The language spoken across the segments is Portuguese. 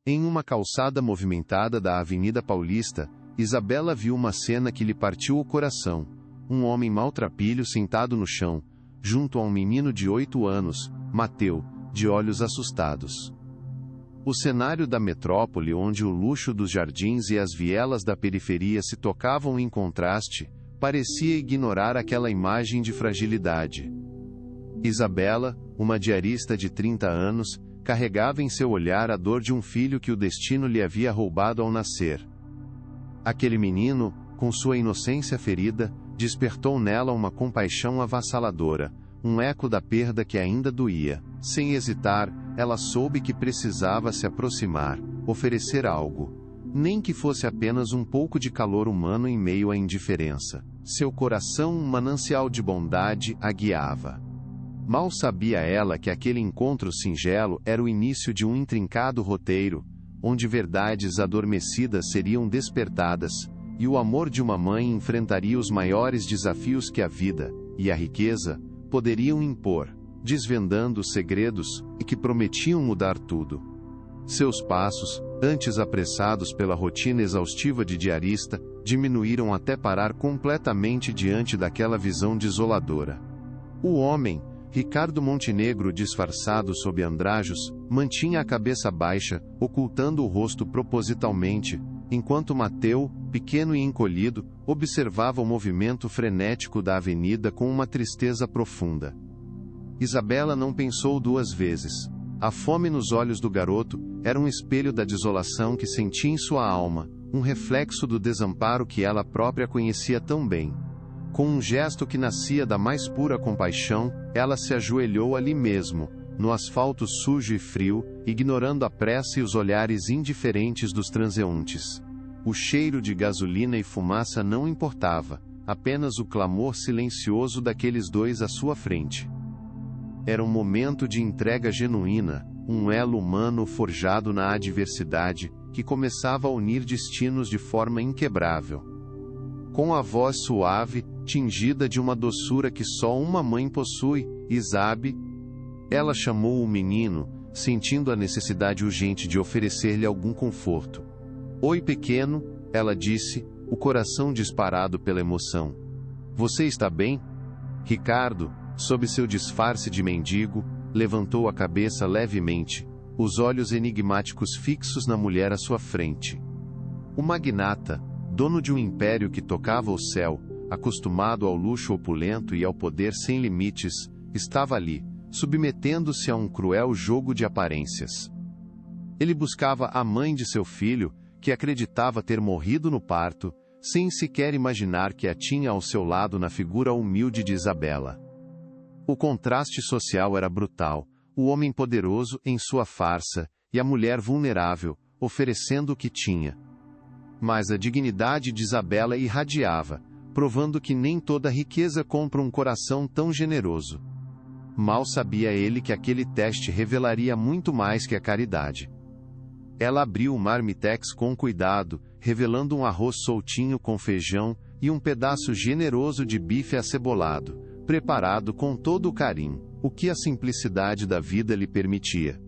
Em uma calçada movimentada da Avenida Paulista, Isabela viu uma cena que lhe partiu o coração. Um homem maltrapilho sentado no chão, junto a um menino de 8 anos, Mateu, de olhos assustados. O cenário da metrópole, onde o luxo dos jardins e as vielas da periferia se tocavam em contraste, parecia ignorar aquela imagem de fragilidade. Isabela, uma diarista de 30 anos, carregava em seu olhar a dor de um filho que o destino lhe havia roubado ao nascer. Aquele menino, com sua inocência ferida, despertou nela uma compaixão avassaladora, um eco da perda que ainda doía. Sem hesitar, ela soube que precisava se aproximar, oferecer algo. Nem que fosse apenas um pouco de calor humano em meio à indiferença. Seu coração, um manancial de bondade, a guiava. Mal sabia ela que aquele encontro singelo era o início de um intrincado roteiro, onde verdades adormecidas seriam despertadas, e o amor de uma mãe enfrentaria os maiores desafios que a vida, e a riqueza, poderiam impor, desvendando os segredos, e que prometiam mudar tudo. Seus passos, antes apressados pela rotina exaustiva de diarista, diminuíram até parar completamente diante daquela visão desoladora. O homem, Ricardo Montenegro, disfarçado sob andrajos, mantinha a cabeça baixa, ocultando o rosto propositalmente, enquanto Mateu, pequeno e encolhido, observava o movimento frenético da avenida com uma tristeza profunda. Isabela não pensou 2 vezes. A fome nos olhos do garoto era um espelho da desolação que sentia em sua alma, um reflexo do desamparo que ela própria conhecia tão bem. Com um gesto que nascia da mais pura compaixão, ela se ajoelhou ali mesmo, no asfalto sujo e frio, ignorando a pressa e os olhares indiferentes dos transeuntes. O cheiro de gasolina e fumaça não importava, apenas o clamor silencioso daqueles dois à sua frente. Era um momento de entrega genuína, um elo humano forjado na adversidade, que começava a unir destinos de forma inquebrável. Com a voz suave, tingida de uma doçura que só uma mãe possui, Isabe, ela chamou o menino, sentindo a necessidade urgente de oferecer-lhe algum conforto. Oi, pequeno, ela disse, o coração disparado pela emoção. Você está bem? Ricardo, sob seu disfarce de mendigo, levantou a cabeça levemente, os olhos enigmáticos fixos na mulher à sua frente. O magnata, dono de um império que tocava o céu, acostumado ao luxo opulento e ao poder sem limites, estava ali, submetendo-se a um cruel jogo de aparências. Ele buscava a mãe de seu filho, que acreditava ter morrido no parto, sem sequer imaginar que a tinha ao seu lado na figura humilde de Isabela. O contraste social era brutal, o homem poderoso em sua farsa, e a mulher vulnerável, oferecendo o que tinha. Mas a dignidade de Isabela irradiava, provando que nem toda riqueza compra um coração tão generoso. Mal sabia ele que aquele teste revelaria muito mais que a caridade. Ela abriu o marmitex com cuidado, revelando um arroz soltinho com feijão e um pedaço generoso de bife acebolado, preparado com todo o carinho, o que a simplicidade da vida lhe permitia.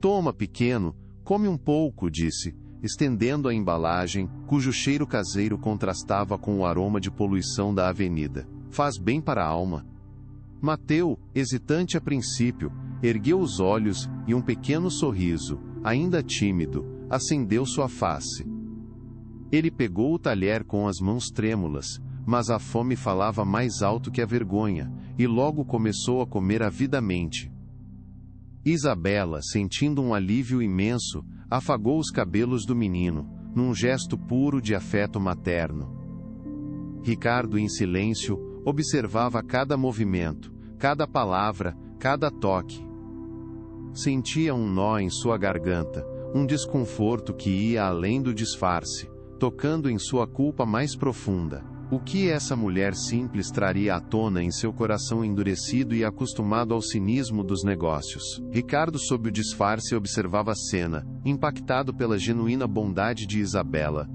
Toma, pequeno, come um pouco, disse, estendendo a embalagem, cujo cheiro caseiro contrastava com o aroma de poluição da avenida. Faz bem para a alma. Mateu, hesitante a princípio, ergueu os olhos e um pequeno sorriso, ainda tímido, acendeu sua face. Ele pegou o talher com as mãos trêmulas, mas a fome falava mais alto que a vergonha, e logo começou a comer avidamente. Isabela, sentindo um alívio imenso, afagou os cabelos do menino, num gesto puro de afeto materno. Ricardo, em silêncio, observava cada movimento, cada palavra, cada toque. Sentia um nó em sua garganta, um desconforto que ia além do disfarce, tocando em sua culpa mais profunda. O que essa mulher simples traria à tona em seu coração endurecido e acostumado ao cinismo dos negócios? Ricardo, sob o disfarce, observava a cena, impactado pela genuína bondade de Isabela.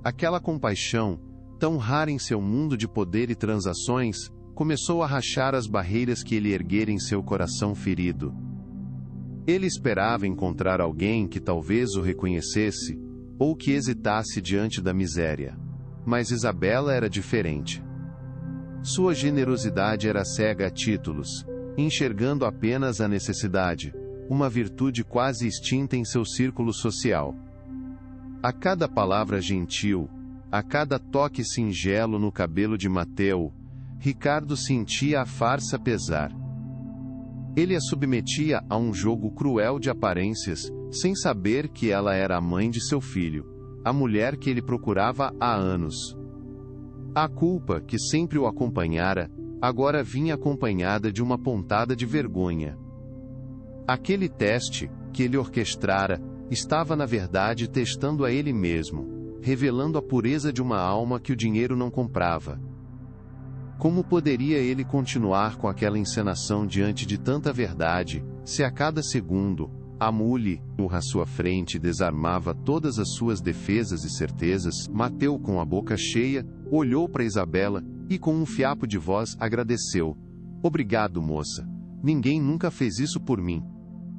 Aquela compaixão, tão rara em seu mundo de poder e transações, começou a rachar as barreiras que ele erguera em seu coração ferido. Ele esperava encontrar alguém que talvez o reconhecesse, ou que hesitasse diante da miséria. Mas Isabela era diferente. Sua generosidade era cega a títulos, enxergando apenas a necessidade, uma virtude quase extinta em seu círculo social. A cada palavra gentil, a cada toque singelo no cabelo de Mateu, Ricardo sentia a farsa pesar. Ele a submetia a um jogo cruel de aparências, sem saber que ela era a mãe de seu filho, a mulher que ele procurava há anos. A culpa, que sempre o acompanhara, agora vinha acompanhada de uma pontada de vergonha. Aquele teste, que ele orquestrara, estava na verdade testando a ele mesmo, revelando a pureza de uma alma que o dinheiro não comprava. Como poderia ele continuar com aquela encenação diante de tanta verdade, se a cada segundo, a mule, à sua frente, desarmava todas as suas defesas e certezas? Mateu, com a boca cheia, olhou para Isabela, e com um fiapo de voz agradeceu. Obrigado, moça. Ninguém nunca fez isso por mim.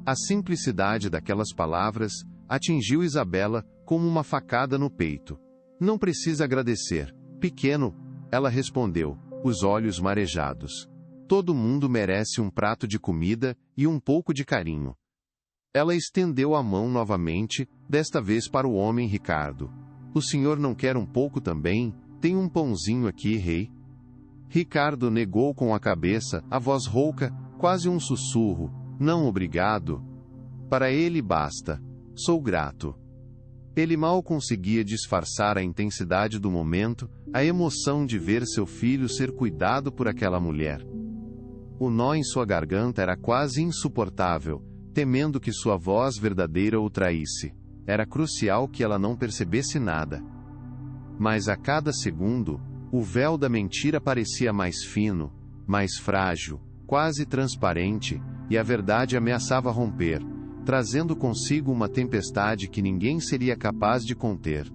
A simplicidade daquelas palavras atingiu Isabela como uma facada no peito. Não precisa agradecer, pequeno, ela respondeu, os olhos marejados. Todo mundo merece um prato de comida e um pouco de carinho. Ela estendeu a mão novamente, desta vez para o homem Ricardo. O senhor não quer um pouco também? Tem um pãozinho aqui, rei? Ricardo negou com a cabeça, a voz rouca, quase um sussurro. Não, obrigado. Para ele basta. Sou grato. Ele mal conseguia disfarçar a intensidade do momento, a emoção de ver seu filho ser cuidado por aquela mulher. O nó em sua garganta era quase insuportável, temendo que sua voz verdadeira o traísse. Era crucial que ela não percebesse nada. Mas a cada segundo, o véu da mentira parecia mais fino, mais frágil, quase transparente, e a verdade ameaçava romper, trazendo consigo uma tempestade que ninguém seria capaz de conter.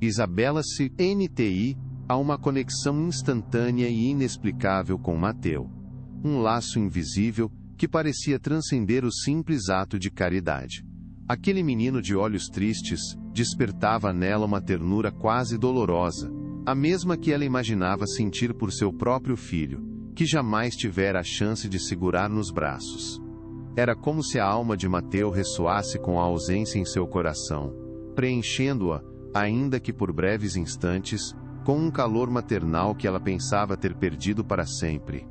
Isabela se NTI a uma conexão instantânea e inexplicável com Mateu. Um laço invisível que parecia transcender o simples ato de caridade. Aquele menino de olhos tristes despertava nela uma ternura quase dolorosa, a mesma que ela imaginava sentir por seu próprio filho, que jamais tivera a chance de segurar nos braços. Era como se a alma de Mateu ressoasse com a ausência em seu coração, preenchendo-a, ainda que por breves instantes, com um calor maternal que ela pensava ter perdido para sempre.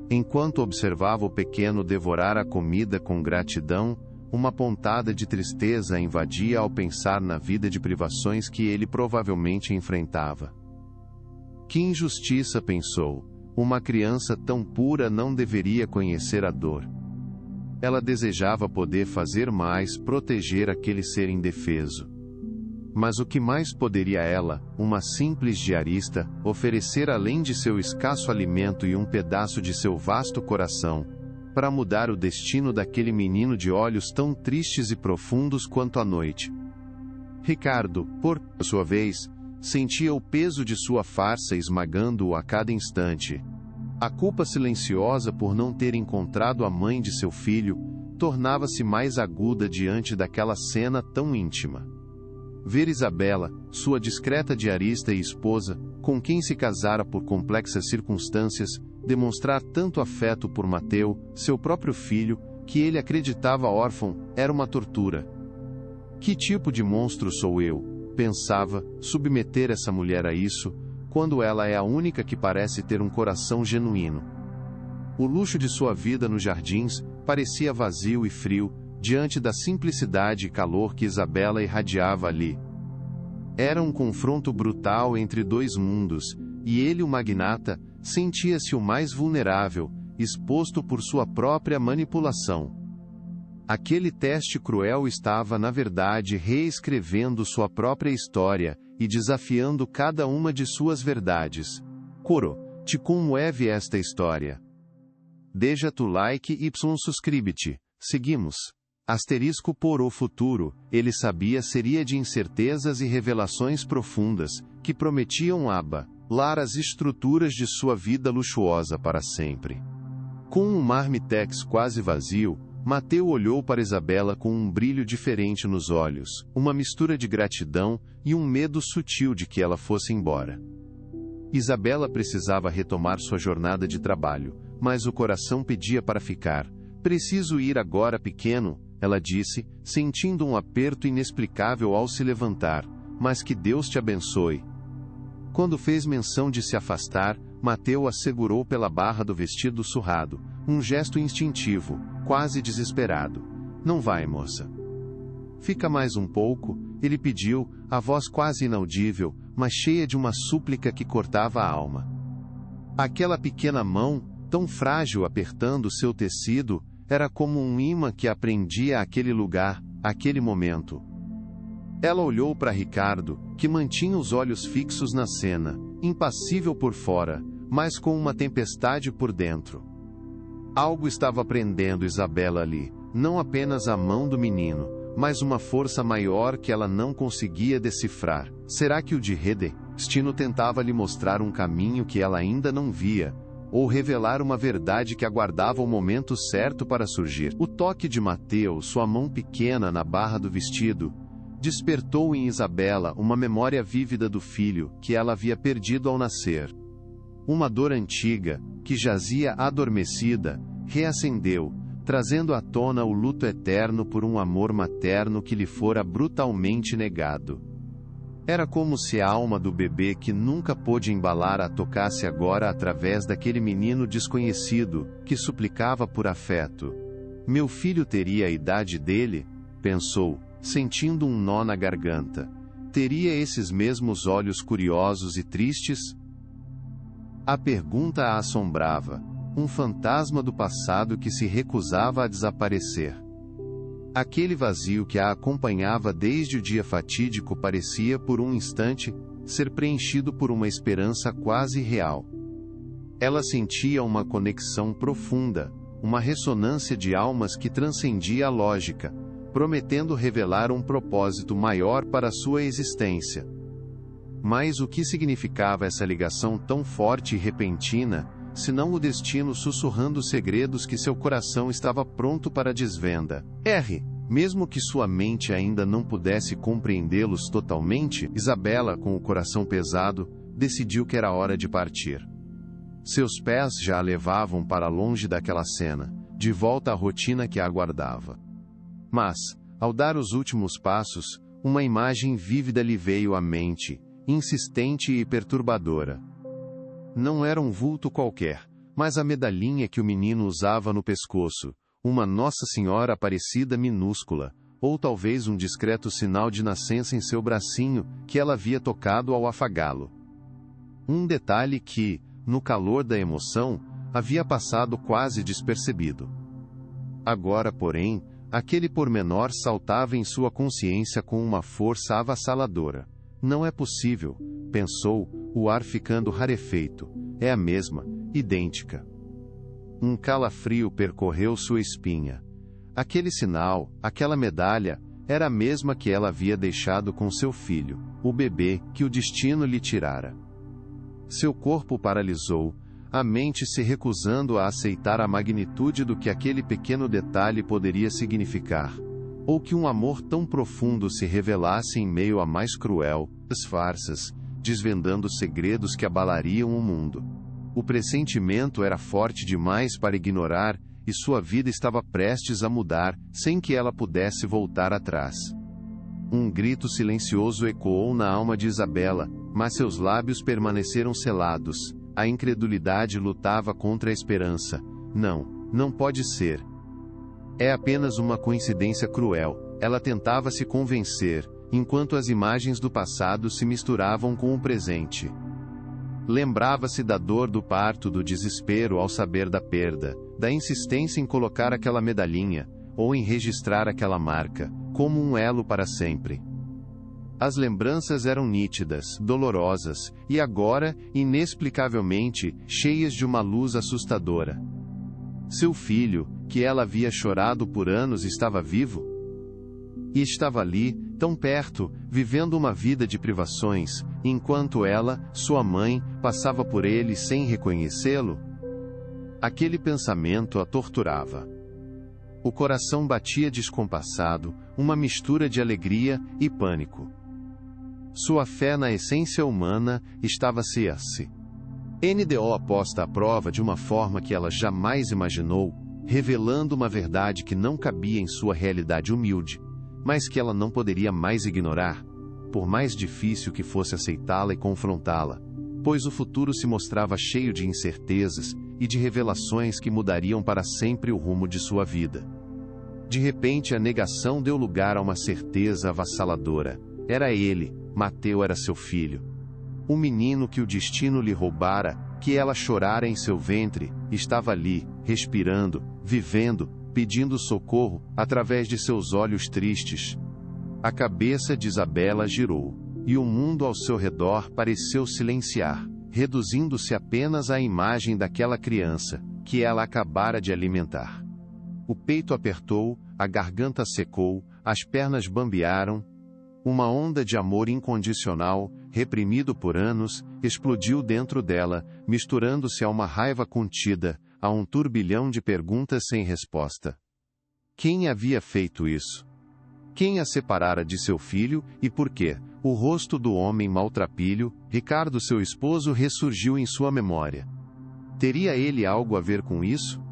Enquanto observava o pequeno devorar a comida com gratidão, uma pontada de tristeza a invadia ao pensar na vida de privações que ele provavelmente enfrentava. Que injustiça, pensou. Uma criança tão pura não deveria conhecer a dor. Ela desejava poder fazer mais, proteger aquele ser indefeso. Mas o que mais poderia ela, uma simples diarista, oferecer além de seu escasso alimento e um pedaço de seu vasto coração, para mudar o destino daquele menino de olhos tão tristes e profundos quanto a noite? Ricardo, por sua vez, sentia o peso de sua farsa esmagando-o a cada instante. A culpa silenciosa por não ter encontrado a mãe de seu filho, tornava-se mais aguda diante daquela cena tão íntima. Ver Isabela, sua discreta diarista e esposa, com quem se casara por complexas circunstâncias, demonstrar tanto afeto por Mateu, seu próprio filho, que ele acreditava órfão, era uma tortura. Que tipo de monstro sou eu, pensava, submeter essa mulher a isso, quando ela é a única que parece ter um coração genuíno. O luxo de sua vida nos jardins parecia vazio e frio, diante da simplicidade e calor que Isabela irradiava ali. Era um confronto brutal entre dois mundos, e ele, o magnata, sentia-se o mais vulnerável, exposto por sua própria manipulação. Aquele teste cruel estava, na verdade, reescrevendo sua própria história, e desafiando cada uma de suas verdades. Coro, te comoeve esta história. Deja tu like y subscribe-te. Seguimos. Asterisco por o futuro, ele sabia seria de incertezas e revelações profundas, que prometiam abalar as estruturas de sua vida luxuosa para sempre. Com um marmitex quase vazio, Mateu olhou para Isabela com um brilho diferente nos olhos, uma mistura de gratidão e um medo sutil de que ela fosse embora. Isabela precisava retomar sua jornada de trabalho, mas o coração pedia para ficar. Preciso ir agora, pequeno, ela disse, sentindo um aperto inexplicável ao se levantar. Mas que Deus te abençoe. Quando fez menção de se afastar, Mateu a segurou pela barra do vestido surrado, um gesto instintivo, quase desesperado. Não vai, moça. Fica mais um pouco, ele pediu, a voz quase inaudível, mas cheia de uma súplica que cortava a alma. Aquela pequena mão, tão frágil apertando seu tecido, era como um imã que a prendia àquele lugar, àquele momento. Ela olhou para Ricardo, que mantinha os olhos fixos na cena, impassível por fora, mas com uma tempestade por dentro. Algo estava prendendo Isabela ali, não apenas a mão do menino, mas uma força maior que ela não conseguia decifrar. Será que o destino tentava lhe mostrar um caminho que ela ainda não via, ou revelar uma verdade que aguardava o momento certo para surgir? O toque de Mateu, sua mão pequena na barra do vestido, despertou em Isabela uma memória vívida do filho que ela havia perdido ao nascer. Uma dor antiga, que jazia adormecida, reacendeu, trazendo à tona o luto eterno por um amor materno que lhe fora brutalmente negado. Era como se a alma do bebê que nunca pôde embalar a tocasse agora através daquele menino desconhecido, que suplicava por afeto. Meu filho teria a idade dele? Pensou, sentindo um nó na garganta. Teria esses mesmos olhos curiosos e tristes? A pergunta a assombrava, um fantasma do passado que se recusava a desaparecer. Aquele vazio que a acompanhava desde o dia fatídico parecia, por um instante, ser preenchido por uma esperança quase real. Ela sentia uma conexão profunda, uma ressonância de almas que transcendia a lógica, prometendo revelar um propósito maior para sua existência. Mas o que significava essa ligação tão forte e repentina, senão o destino sussurrando segredos que seu coração estava pronto para desvenda? Mesmo que sua mente ainda não pudesse compreendê-los totalmente, Isabela, com o coração pesado, decidiu que era hora de partir. Seus pés já a levavam para longe daquela cena, de volta à rotina que a aguardava. Mas, ao dar os últimos passos, uma imagem vívida lhe veio à mente, insistente e perturbadora. Não era um vulto qualquer, mas a medalhinha que o menino usava no pescoço, uma Nossa Senhora Aparecida minúscula, ou talvez um discreto sinal de nascença em seu bracinho, que ela havia tocado ao afagá-lo. Um detalhe que, no calor da emoção, havia passado quase despercebido. Agora, porém, aquele pormenor saltava em sua consciência com uma força avassaladora. Não é possível, pensou, o ar ficando rarefeito. É a mesma, idêntica. Um calafrio percorreu sua espinha. Aquele sinal, aquela medalha, era a mesma que ela havia deixado com seu filho, o bebê que o destino lhe tirara. Seu corpo paralisou, a mente se recusando a aceitar a magnitude do que aquele pequeno detalhe poderia significar, ou que um amor tão profundo se revelasse em meio à mais cruel das farsas, desvendando segredos que abalariam o mundo. O pressentimento era forte demais para ignorar, e sua vida estava prestes a mudar, sem que ela pudesse voltar atrás. Um grito silencioso ecoou na alma de Isabela, mas seus lábios permaneceram selados. A incredulidade lutava contra a esperança. Não pode ser. É apenas uma coincidência cruel, ela tentava se convencer, enquanto as imagens do passado se misturavam com o presente. Lembrava-se da dor do parto, do desespero ao saber da perda, da insistência em colocar aquela medalhinha, ou em registrar aquela marca, como um elo para sempre. As lembranças eram nítidas, dolorosas, e agora, inexplicavelmente, cheias de uma luz assustadora. Seu filho, que ela havia chorado por anos, estava vivo? E estava ali, tão perto, vivendo uma vida de privações, enquanto ela, sua mãe, passava por ele sem reconhecê-lo? Aquele pensamento a torturava. O coração batia descompassado, uma mistura de alegria e pânico. Sua fé na essência humana estava-se NDO posta à prova de uma forma que ela jamais imaginou, revelando uma verdade que não cabia em sua realidade humilde, mas que ela não poderia mais ignorar, por mais difícil que fosse aceitá-la e confrontá-la, pois o futuro se mostrava cheio de incertezas e de revelações que mudariam para sempre o rumo de sua vida. De repente, a negação deu lugar a uma certeza avassaladora. Era ele, Mateu era seu filho. O menino que o destino lhe roubara, que ela chorara em seu ventre, estava ali, respirando, vivendo, pedindo socorro, através de seus olhos tristes. A cabeça de Isabela girou, e o mundo ao seu redor pareceu silenciar, reduzindo-se apenas à imagem daquela criança, que ela acabara de alimentar. O peito apertou, a garganta secou, as pernas bambearam. Uma onda de amor incondicional, reprimido por anos, explodiu dentro dela, misturando-se a uma raiva contida, a um turbilhão de perguntas sem resposta. Quem havia feito isso? Quem a separara de seu filho, e por quê? O rosto do homem maltrapilho, Ricardo seu esposo, ressurgiu em sua memória. Teria ele algo a ver com isso?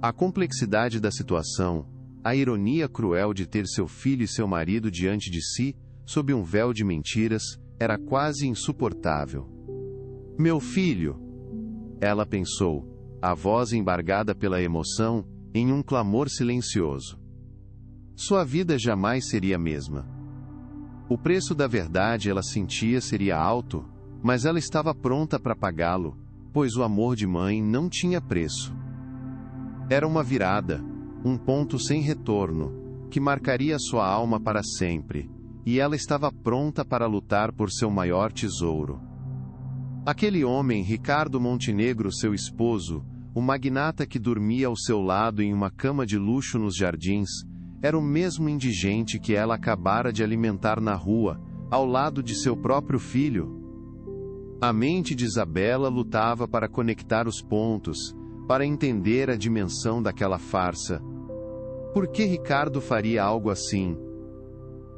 A complexidade da situação, a ironia cruel de ter seu filho e seu marido diante de si, sob um véu de mentiras, era quase insuportável. Meu filho! Ela pensou, a voz embargada pela emoção, em um clamor silencioso. Sua vida jamais seria a mesma. O preço da verdade ela sentia seria alto, mas ela estava pronta para pagá-lo, pois o amor de mãe não tinha preço. Era uma virada, um ponto sem retorno, que marcaria sua alma para sempre, e ela estava pronta para lutar por seu maior tesouro. Aquele homem, Ricardo Montenegro, seu esposo, o magnata que dormia ao seu lado em uma cama de luxo nos jardins, era o mesmo indigente que ela acabara de alimentar na rua, ao lado de seu próprio filho. A mente de Isabela lutava para conectar os pontos, para entender a dimensão daquela farsa. Por que Ricardo faria algo assim?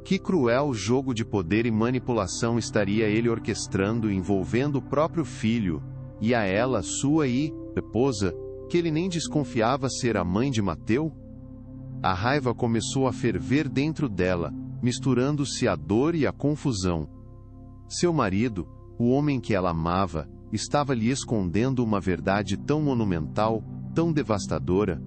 Que cruel jogo de poder e manipulação estaria ele orquestrando envolvendo o próprio filho, e a ela, sua esposa, que ele nem desconfiava ser a mãe de Mateu? A raiva começou a ferver dentro dela, misturando-se a dor e a confusão. Seu marido, o homem que ela amava, estava lhe escondendo uma verdade tão monumental, tão devastadora.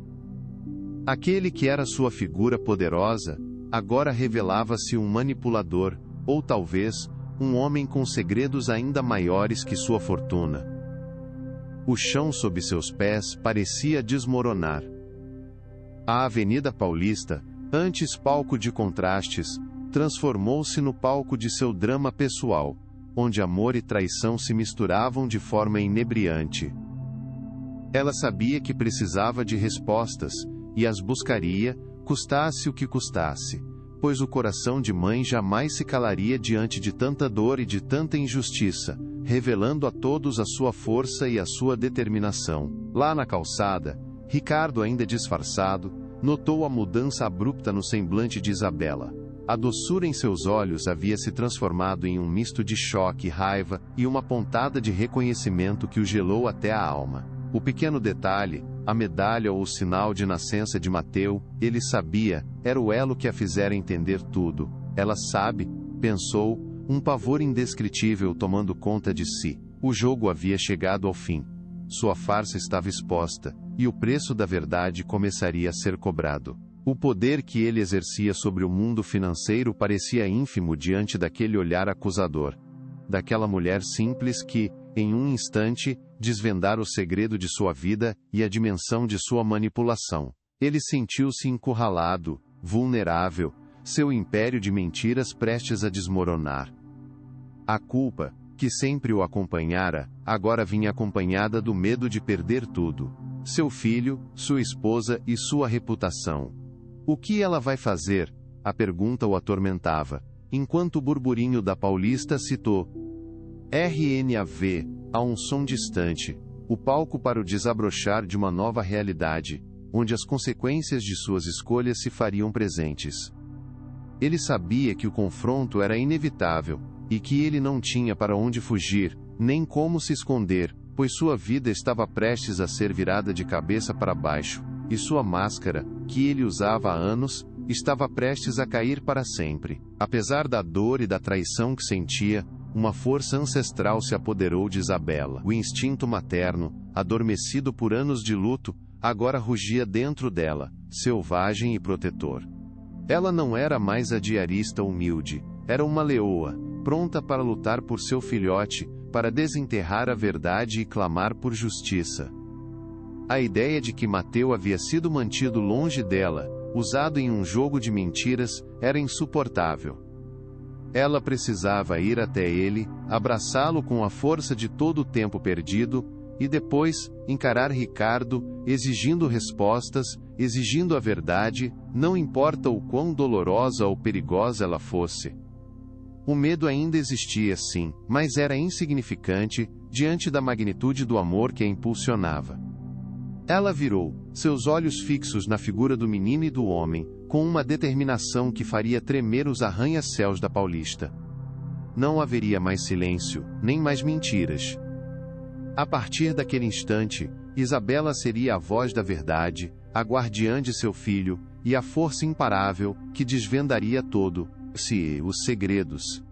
Aquele que era sua figura poderosa, agora revelava-se um manipulador, ou talvez, um homem com segredos ainda maiores que sua fortuna. O chão sob seus pés parecia desmoronar. A Avenida Paulista, antes palco de contrastes, transformou-se no palco de seu drama pessoal, onde amor e traição se misturavam de forma inebriante. Ela sabia que precisava de respostas, e as buscaria, custasse o que custasse, pois o coração de mãe jamais se calaria diante de tanta dor e de tanta injustiça, revelando a todos a sua força e a sua determinação. Lá na calçada, Ricardo, ainda disfarçado, notou a mudança abrupta no semblante de Isabela. A doçura em seus olhos havia se transformado em um misto de choque, raiva e uma pontada de reconhecimento que o gelou até a alma. O pequeno detalhe, a medalha ou o sinal de nascença de Mateu, ele sabia, era o elo que a fizera entender tudo. Ela sabe, pensou, um pavor indescritível tomando conta de si. O jogo havia chegado ao fim. Sua farsa estava exposta, e o preço da verdade começaria a ser cobrado. O poder que ele exercia sobre o mundo financeiro parecia ínfimo diante daquele olhar acusador. Daquela mulher simples que, em um instante, desvendara o segredo de sua vida e a dimensão de sua manipulação. Ele sentiu-se encurralado, vulnerável, seu império de mentiras prestes a desmoronar. A culpa, que sempre o acompanhara, agora vinha acompanhada do medo de perder tudo: seu filho, sua esposa e sua reputação. O que ela vai fazer? A pergunta o atormentava, enquanto o burburinho da Paulista citou RNAV, a um som distante, o palco para o desabrochar de uma nova realidade, onde as consequências de suas escolhas se fariam presentes. Ele sabia que o confronto era inevitável, e que ele não tinha para onde fugir, nem como se esconder, pois sua vida estava prestes a ser virada de cabeça para baixo, e sua máscara, que ele usava há anos, estava prestes a cair para sempre. Apesar da dor e da traição que sentia, uma força ancestral se apoderou de Isabela. O instinto materno, adormecido por anos de luto, agora rugia dentro dela, selvagem e protetor. Ela não era mais a diarista humilde, era uma leoa, pronta para lutar por seu filhote, para desenterrar a verdade e clamar por justiça. A ideia de que Mateu havia sido mantido longe dela, usado em um jogo de mentiras, era insuportável. Ela precisava ir até ele, abraçá-lo com a força de todo o tempo perdido, e depois, encarar Ricardo, exigindo respostas, exigindo a verdade, não importa o quão dolorosa ou perigosa ela fosse. O medo ainda existia sim, mas era insignificante, diante da magnitude do amor que a impulsionava. Ela virou, seus olhos fixos na figura do menino e do homem, com uma determinação que faria tremer os arranha-céus da Paulista. Não haveria mais silêncio, nem mais mentiras. A partir daquele instante, Isabela seria a voz da verdade, a guardiã de seu filho, e a força imparável, que desvendaria os segredos.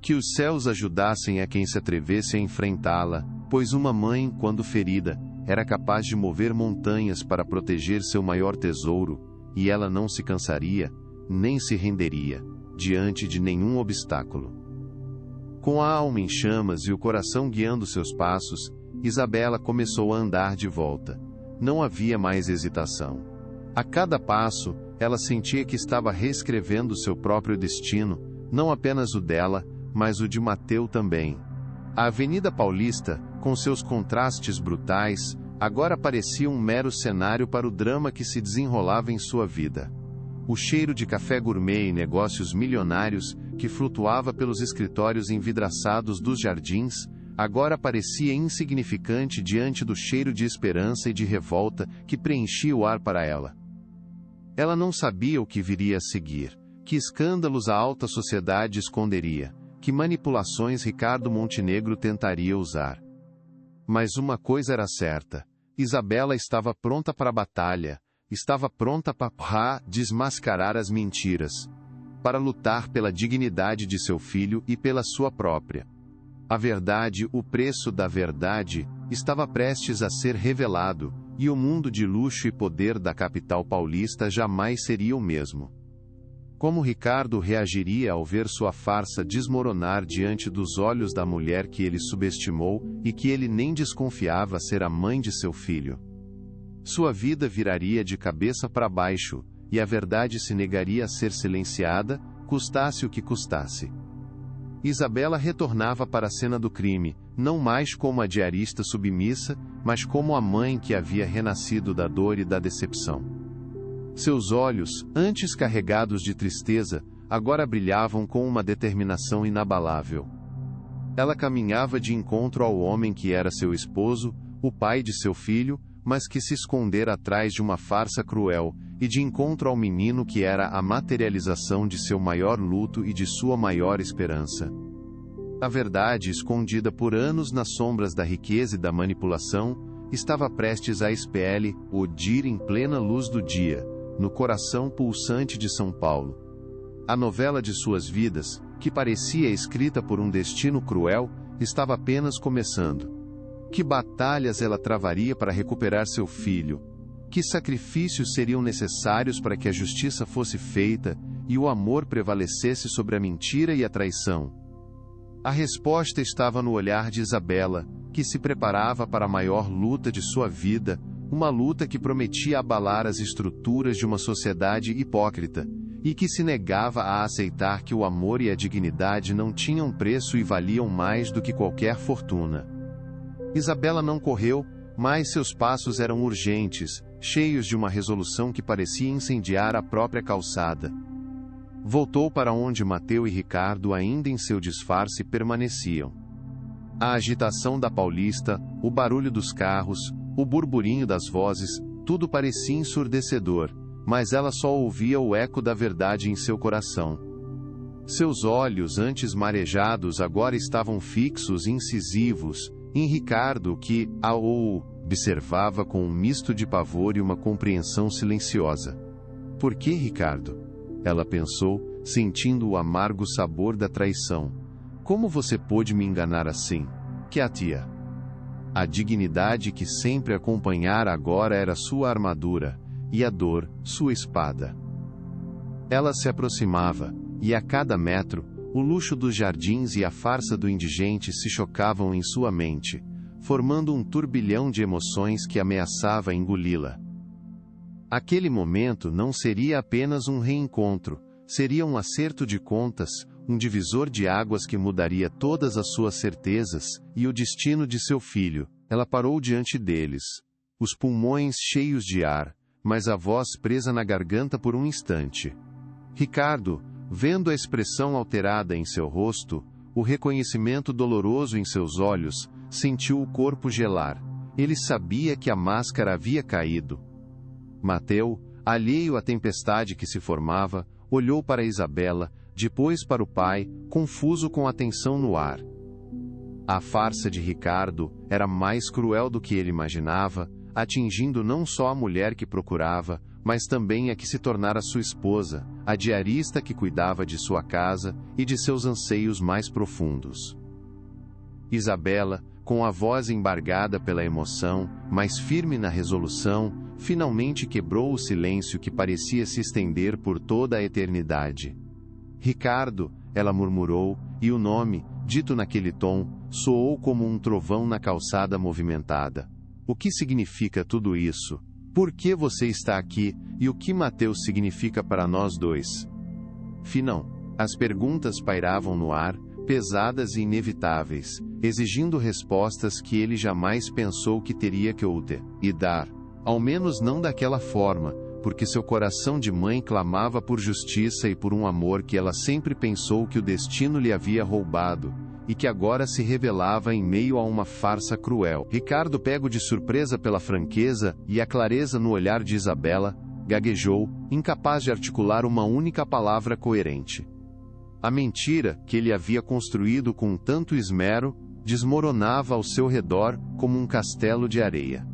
Que os céus ajudassem a quem se atrevesse a enfrentá-la, pois uma mãe, quando ferida, era capaz de mover montanhas para proteger seu maior tesouro, e ela não se cansaria, nem se renderia, diante de nenhum obstáculo. Com a alma em chamas e o coração guiando seus passos, Isabela começou a andar de volta. Não havia mais hesitação. A cada passo, ela sentia que estava reescrevendo seu próprio destino, não apenas o dela, mas o de Mateu também. A Avenida Paulista, com seus contrastes brutais, agora parecia um mero cenário para o drama que se desenrolava em sua vida. O cheiro de café gourmet e negócios milionários, que flutuava pelos escritórios envidraçados dos jardins, agora parecia insignificante diante do cheiro de esperança e de revolta que preenchia o ar para ela. Ela não sabia o que viria a seguir, que escândalos a alta sociedade esconderia, que manipulações Ricardo Montenegro tentaria usar. Mas uma coisa era certa: Isabela estava pronta para a batalha, estava pronta para desmascarar as mentiras, para lutar pela dignidade de seu filho e pela sua própria. A verdade, o preço da verdade, estava prestes a ser revelado, e o mundo de luxo e poder da capital paulista jamais seria o mesmo. Como Ricardo reagiria ao ver sua farsa desmoronar diante dos olhos da mulher que ele subestimou e que ele nem desconfiava ser a mãe de seu filho? Sua vida viraria de cabeça para baixo, e a verdade se negaria a ser silenciada, custasse o que custasse. Isabela retornava para a cena do crime, não mais como a diarista submissa, mas como a mãe que havia renascido da dor e da decepção. Seus olhos, antes carregados de tristeza, agora brilhavam com uma determinação inabalável. Ela caminhava de encontro ao homem que era seu esposo, o pai de seu filho, mas que se escondera atrás de uma farsa cruel, e de encontro ao menino que era a materialização de seu maior luto e de sua maior esperança. A verdade, escondida por anos nas sombras da riqueza e da manipulação, estava prestes a explodir em plena luz do dia, no coração pulsante de São Paulo. A novela de suas vidas, que parecia escrita por um destino cruel, estava apenas começando. Que batalhas ela travaria para recuperar seu filho? Que sacrifícios seriam necessários para que a justiça fosse feita e o amor prevalecesse sobre a mentira e a traição? A resposta estava no olhar de Isabela, que se preparava para a maior luta de sua vida, uma luta que prometia abalar as estruturas de uma sociedade hipócrita, e que se negava a aceitar que o amor e a dignidade não tinham preço e valiam mais do que qualquer fortuna. Isabela não correu, mas seus passos eram urgentes, cheios de uma resolução que parecia incendiar a própria calçada. Voltou para onde Mateu e Ricardo, ainda em seu disfarce, permaneciam. A agitação da Paulista, o barulho dos carros, o burburinho das vozes, Tudo parecia ensurdecedor, mas ela só ouvia o eco da verdade em seu coração. Seus olhos, antes marejados, agora estavam fixos e incisivos em Ricardo, que a observava com um misto de pavor e uma compreensão silenciosa. Por que, Ricardo? Ela pensou, sentindo o amargo sabor da traição. Como você pôde me enganar assim? Que a tia? A dignidade que sempre acompanhara agora era sua armadura, e a dor, sua espada. Ela se aproximava, e a cada metro, o luxo dos jardins e a farsa do indigente se chocavam em sua mente, formando um turbilhão de emoções que ameaçava engoli-la. Aquele momento não seria apenas um reencontro, seria um acerto de contas, um divisor de águas que mudaria todas as suas certezas, e o destino de seu filho. Ela parou diante deles, os pulmões cheios de ar, mas a voz presa na garganta por um instante. Ricardo, vendo a expressão alterada em seu rosto, o reconhecimento doloroso em seus olhos, sentiu o corpo gelar. Ele sabia que a máscara havia caído. Mateu, alheio à tempestade que se formava, olhou para Isabela, depois para o pai, confuso com a tensão no ar. A farsa de Ricardo era mais cruel do que ele imaginava, atingindo não só a mulher que procurava, mas também a que se tornara sua esposa, a diarista que cuidava de sua casa e de seus anseios mais profundos. Isabela, com a voz embargada pela emoção, mas firme na resolução, finalmente quebrou o silêncio que parecia se estender por toda a eternidade. Ricardo, ela murmurou, e o nome, dito naquele tom, soou como um trovão na calçada movimentada. O que significa tudo isso? Por que você está aqui, e o que Mateus significa para nós dois? Finão. As perguntas pairavam no ar, pesadas e inevitáveis, exigindo respostas que ele jamais pensou que teria que obter e dar. Ao menos não daquela forma, porque seu coração de mãe clamava por justiça e por um amor que ela sempre pensou que o destino lhe havia roubado, e que agora se revelava em meio a uma farsa cruel. Ricardo, pego de surpresa pela franqueza e a clareza no olhar de Isabela, gaguejou, incapaz de articular uma única palavra coerente. A mentira, que ele havia construído com tanto esmero, desmoronava ao seu redor como um castelo de areia.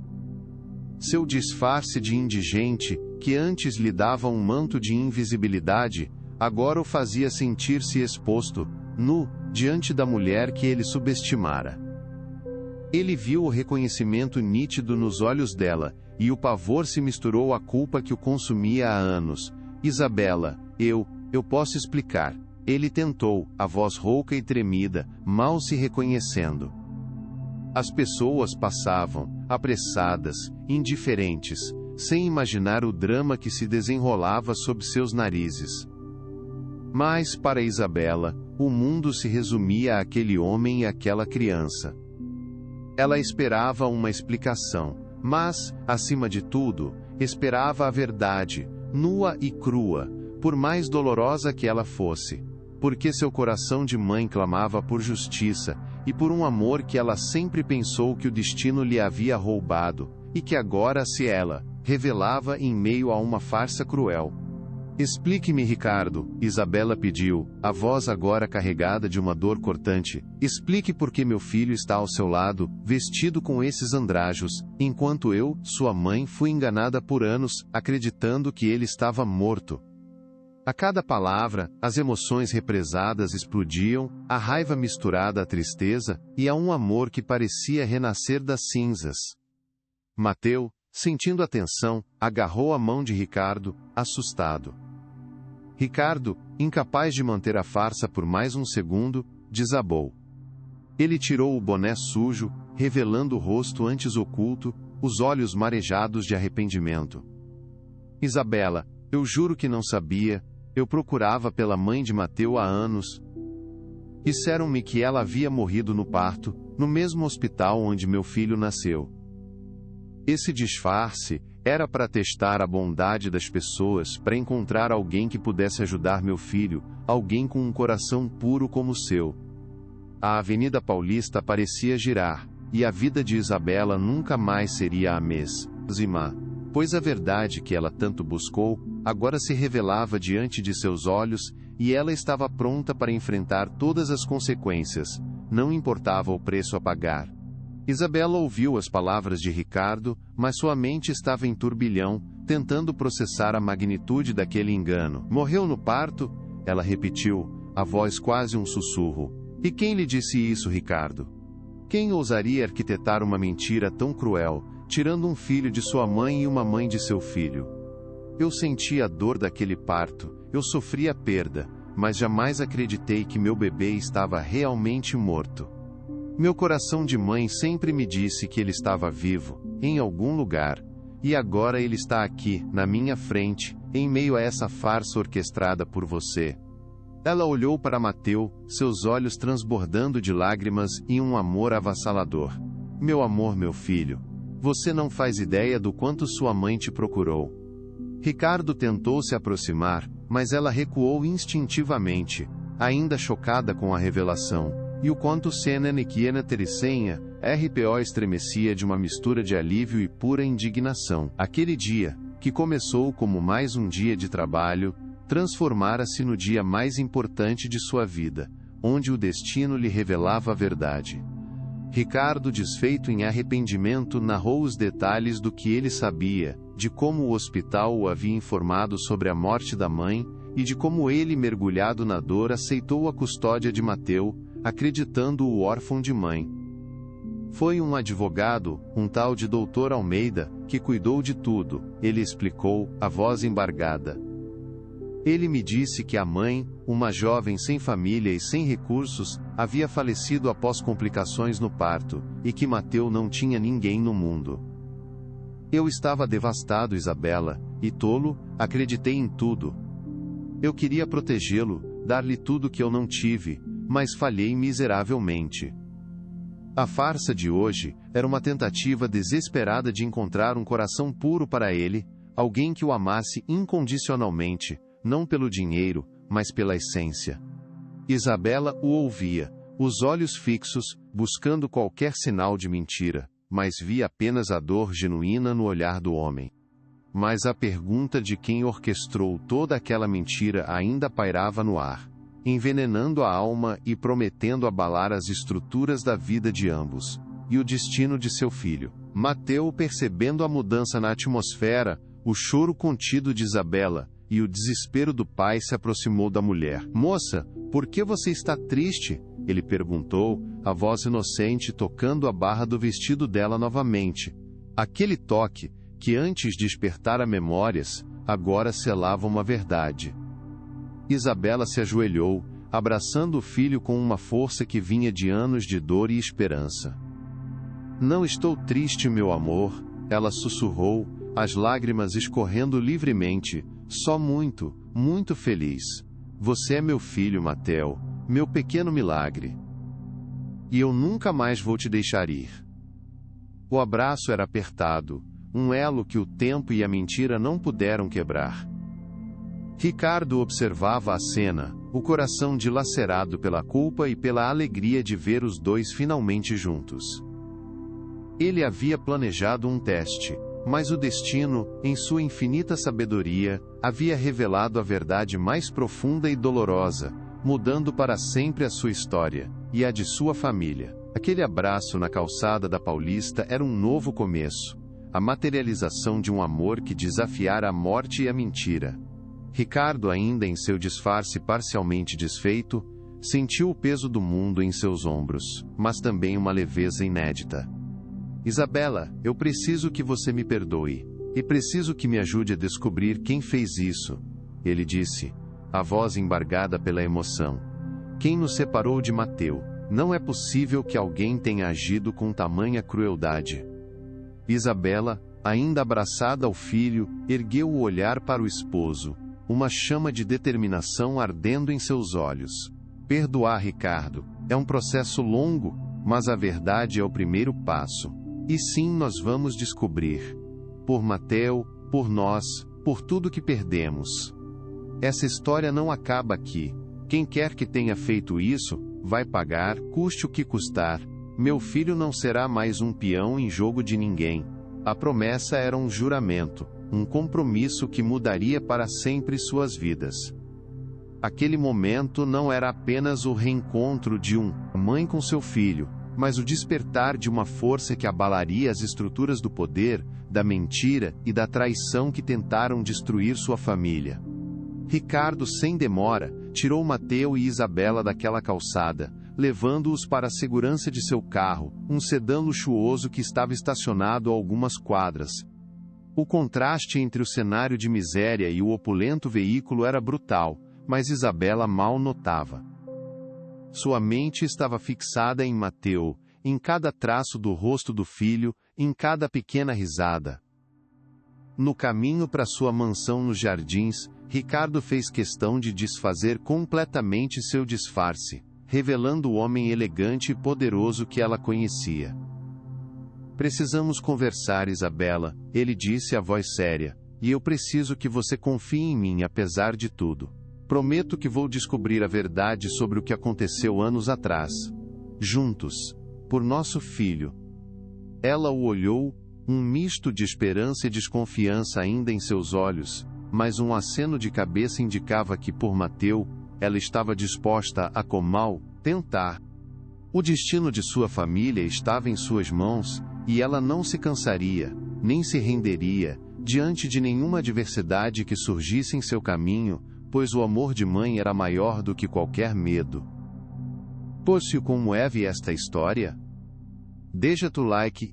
Seu disfarce de indigente, que antes lhe dava um manto de invisibilidade, agora o fazia sentir-se exposto, nu, diante da mulher que ele subestimara. Ele viu o reconhecimento nítido nos olhos dela, e o pavor se misturou à culpa que o consumia há anos. Isabela, eu posso explicar. Ele tentou, a voz rouca e tremida, mal se reconhecendo. As pessoas passavam, apressadas, indiferentes, sem imaginar o drama que se desenrolava sob seus narizes. Mas, para Isabela, o mundo se resumia àquele homem e àquela criança. Ela esperava uma explicação, mas, acima de tudo, esperava a verdade, nua e crua, por mais dolorosa que ela fosse. Porque seu coração de mãe clamava por justiça, e por um amor que ela sempre pensou que o destino lhe havia roubado, e que agora se ela revelava em meio a uma farsa cruel. Explique-me, Ricardo, Isabela pediu, a voz agora carregada de uma dor cortante. Explique por que meu filho está ao seu lado, vestido com esses andrajos, enquanto eu, sua mãe, fui enganada por anos, acreditando que ele estava morto. A cada palavra, as emoções represadas explodiam, a raiva misturada à tristeza, e a um amor que parecia renascer das cinzas. Mateu, sentindo a tensão, agarrou a mão de Ricardo, assustado. Ricardo, incapaz de manter a farsa por mais um segundo, desabou. Ele tirou o boné sujo, revelando o rosto antes oculto, os olhos marejados de arrependimento. Isabela, eu juro que não sabia. Eu procurava pela mãe de Mateu há anos. Disseram-me que ela havia morrido no parto, no mesmo hospital onde meu filho nasceu. Esse disfarce era para testar a bondade das pessoas, para encontrar alguém que pudesse ajudar meu filho, alguém com um coração puro como o seu. A Avenida Paulista parecia girar, e a vida de Isabela nunca mais seria a mesma. pois a verdade que ela tanto buscou, agora se revelava diante de seus olhos, e ela estava pronta para enfrentar todas as consequências, não importava o preço a pagar. Isabela ouviu as palavras de Ricardo, mas sua mente estava em turbilhão, tentando processar a magnitude daquele engano. Morreu no parto? Ela repetiu, a voz quase um sussurro. E quem lhe disse isso, Ricardo? Quem ousaria arquitetar uma mentira tão cruel, tirando um filho de sua mãe e uma mãe de seu filho? Eu senti a dor daquele parto, eu sofri a perda, mas jamais acreditei que meu bebê estava realmente morto. Meu coração de mãe sempre me disse que ele estava vivo, em algum lugar, e agora ele está aqui, na minha frente, em meio a essa farsa orquestrada por você. Ela olhou para Mateu, seus olhos transbordando de lágrimas e um amor avassalador. Meu amor, meu filho, você não faz ideia do quanto sua mãe te procurou. Ricardo tentou se aproximar, mas ela recuou instintivamente, ainda chocada com a revelação, e o quanto Senen e Kiena Teressenha, RPO estremecia de uma mistura de alívio e pura indignação. Aquele dia, que começou como mais um dia de trabalho, transformara-se no dia mais importante de sua vida, onde o destino lhe revelava a verdade. Ricardo, desfeito em arrependimento, narrou os detalhes do que ele sabia, de como o hospital o havia informado sobre a morte da mãe, e de como ele, mergulhado na dor, aceitou a custódia de Mateu, acreditando-o órfão de mãe. Foi um advogado, um tal de Dr. Almeida, que cuidou de tudo, ele explicou, a voz embargada. Ele me disse que a mãe, uma jovem sem família e sem recursos, havia falecido após complicações no parto, e que Mateu não tinha ninguém no mundo. Eu estava devastado, Isabela, e tolo, acreditei em tudo. Eu queria protegê-lo, dar-lhe tudo que eu não tive, mas falhei miseravelmente. A farsa de hoje era uma tentativa desesperada de encontrar um coração puro para ele, alguém que o amasse incondicionalmente, não pelo dinheiro, mas pela essência. Isabela o ouvia, os olhos fixos, buscando qualquer sinal de mentira, mas via apenas a dor genuína no olhar do homem. Mas a pergunta de quem orquestrou toda aquela mentira ainda pairava no ar, envenenando a alma e prometendo abalar as estruturas da vida de ambos, e o destino de seu filho. Mateu, percebendo a mudança na atmosfera, o choro contido de Isabela, e o desespero do pai, se aproximou da mulher. Moça, por que você está triste? Ele perguntou, a voz inocente tocando a barra do vestido dela novamente. Aquele toque, que antes despertara memórias, agora selava uma verdade. Isabela se ajoelhou, abraçando o filho com uma força que vinha de anos de dor e esperança. Não estou triste, meu amor, ela sussurrou, as lágrimas escorrendo livremente, só muito, muito feliz. Você é meu filho, Mateu, meu pequeno milagre. E eu nunca mais vou te deixar ir. O abraço era apertado, um elo que o tempo e a mentira não puderam quebrar. Ricardo observava a cena, o coração dilacerado pela culpa e pela alegria de ver os dois finalmente juntos. Ele havia planejado um teste, mas o destino, em sua infinita sabedoria, havia revelado a verdade mais profunda e dolorosa, mudando para sempre a sua história, e a de sua família. Aquele abraço na calçada da Paulista era um novo começo, a materialização de um amor que desafiara a morte e a mentira. Ricardo, ainda em seu disfarce parcialmente desfeito, sentiu o peso do mundo em seus ombros, mas também uma leveza inédita. Isabela, eu preciso que você me perdoe, e preciso que me ajude a descobrir quem fez isso, ele disse, a voz embargada pela emoção. Quem nos separou de Mateu? Não é possível que alguém tenha agido com tamanha crueldade. Isabela, ainda abraçada ao filho, ergueu o olhar para o esposo, uma chama de determinação ardendo em seus olhos. Perdoar Ricardo é um processo longo, mas a verdade é o primeiro passo. E sim, nós vamos descobrir. Por Mateu, por nós, por tudo que perdemos. Essa história não acaba aqui. Quem quer que tenha feito isso, vai pagar, custe o que custar. Meu filho não será mais um peão em jogo de ninguém. A promessa era um juramento, um compromisso que mudaria para sempre suas vidas. Aquele momento não era apenas o reencontro de uma mãe com seu filho, mas o despertar de uma força que abalaria as estruturas do poder, da mentira e da traição que tentaram destruir sua família. Ricardo, sem demora, tirou Mateu e Isabela daquela calçada, levando-os para a segurança de seu carro, um sedã luxuoso que estava estacionado a algumas quadras. O contraste entre o cenário de miséria e o opulento veículo era brutal, mas Isabela mal notava. Sua mente estava fixada em Mateu, em cada traço do rosto do filho, em cada pequena risada. No caminho para sua mansão nos jardins, Ricardo fez questão de desfazer completamente seu disfarce, revelando o homem elegante e poderoso que ela conhecia. Precisamos conversar, Isabela, ele disse a voz séria, e eu preciso que você confie em mim apesar de tudo. Prometo que vou descobrir a verdade sobre o que aconteceu anos atrás. Juntos. Por nosso filho. Ela o olhou, um misto de esperança e desconfiança ainda em seus olhos, mas um aceno de cabeça indicava que por Mateu, ela estava disposta a tentar. O destino de sua família estava em suas mãos, e ela não se cansaria, nem se renderia, diante de nenhuma adversidade que surgisse em seu caminho, pois o amor de mãe era maior do que qualquer medo. Pôs-se como esta história? Deixa tu like,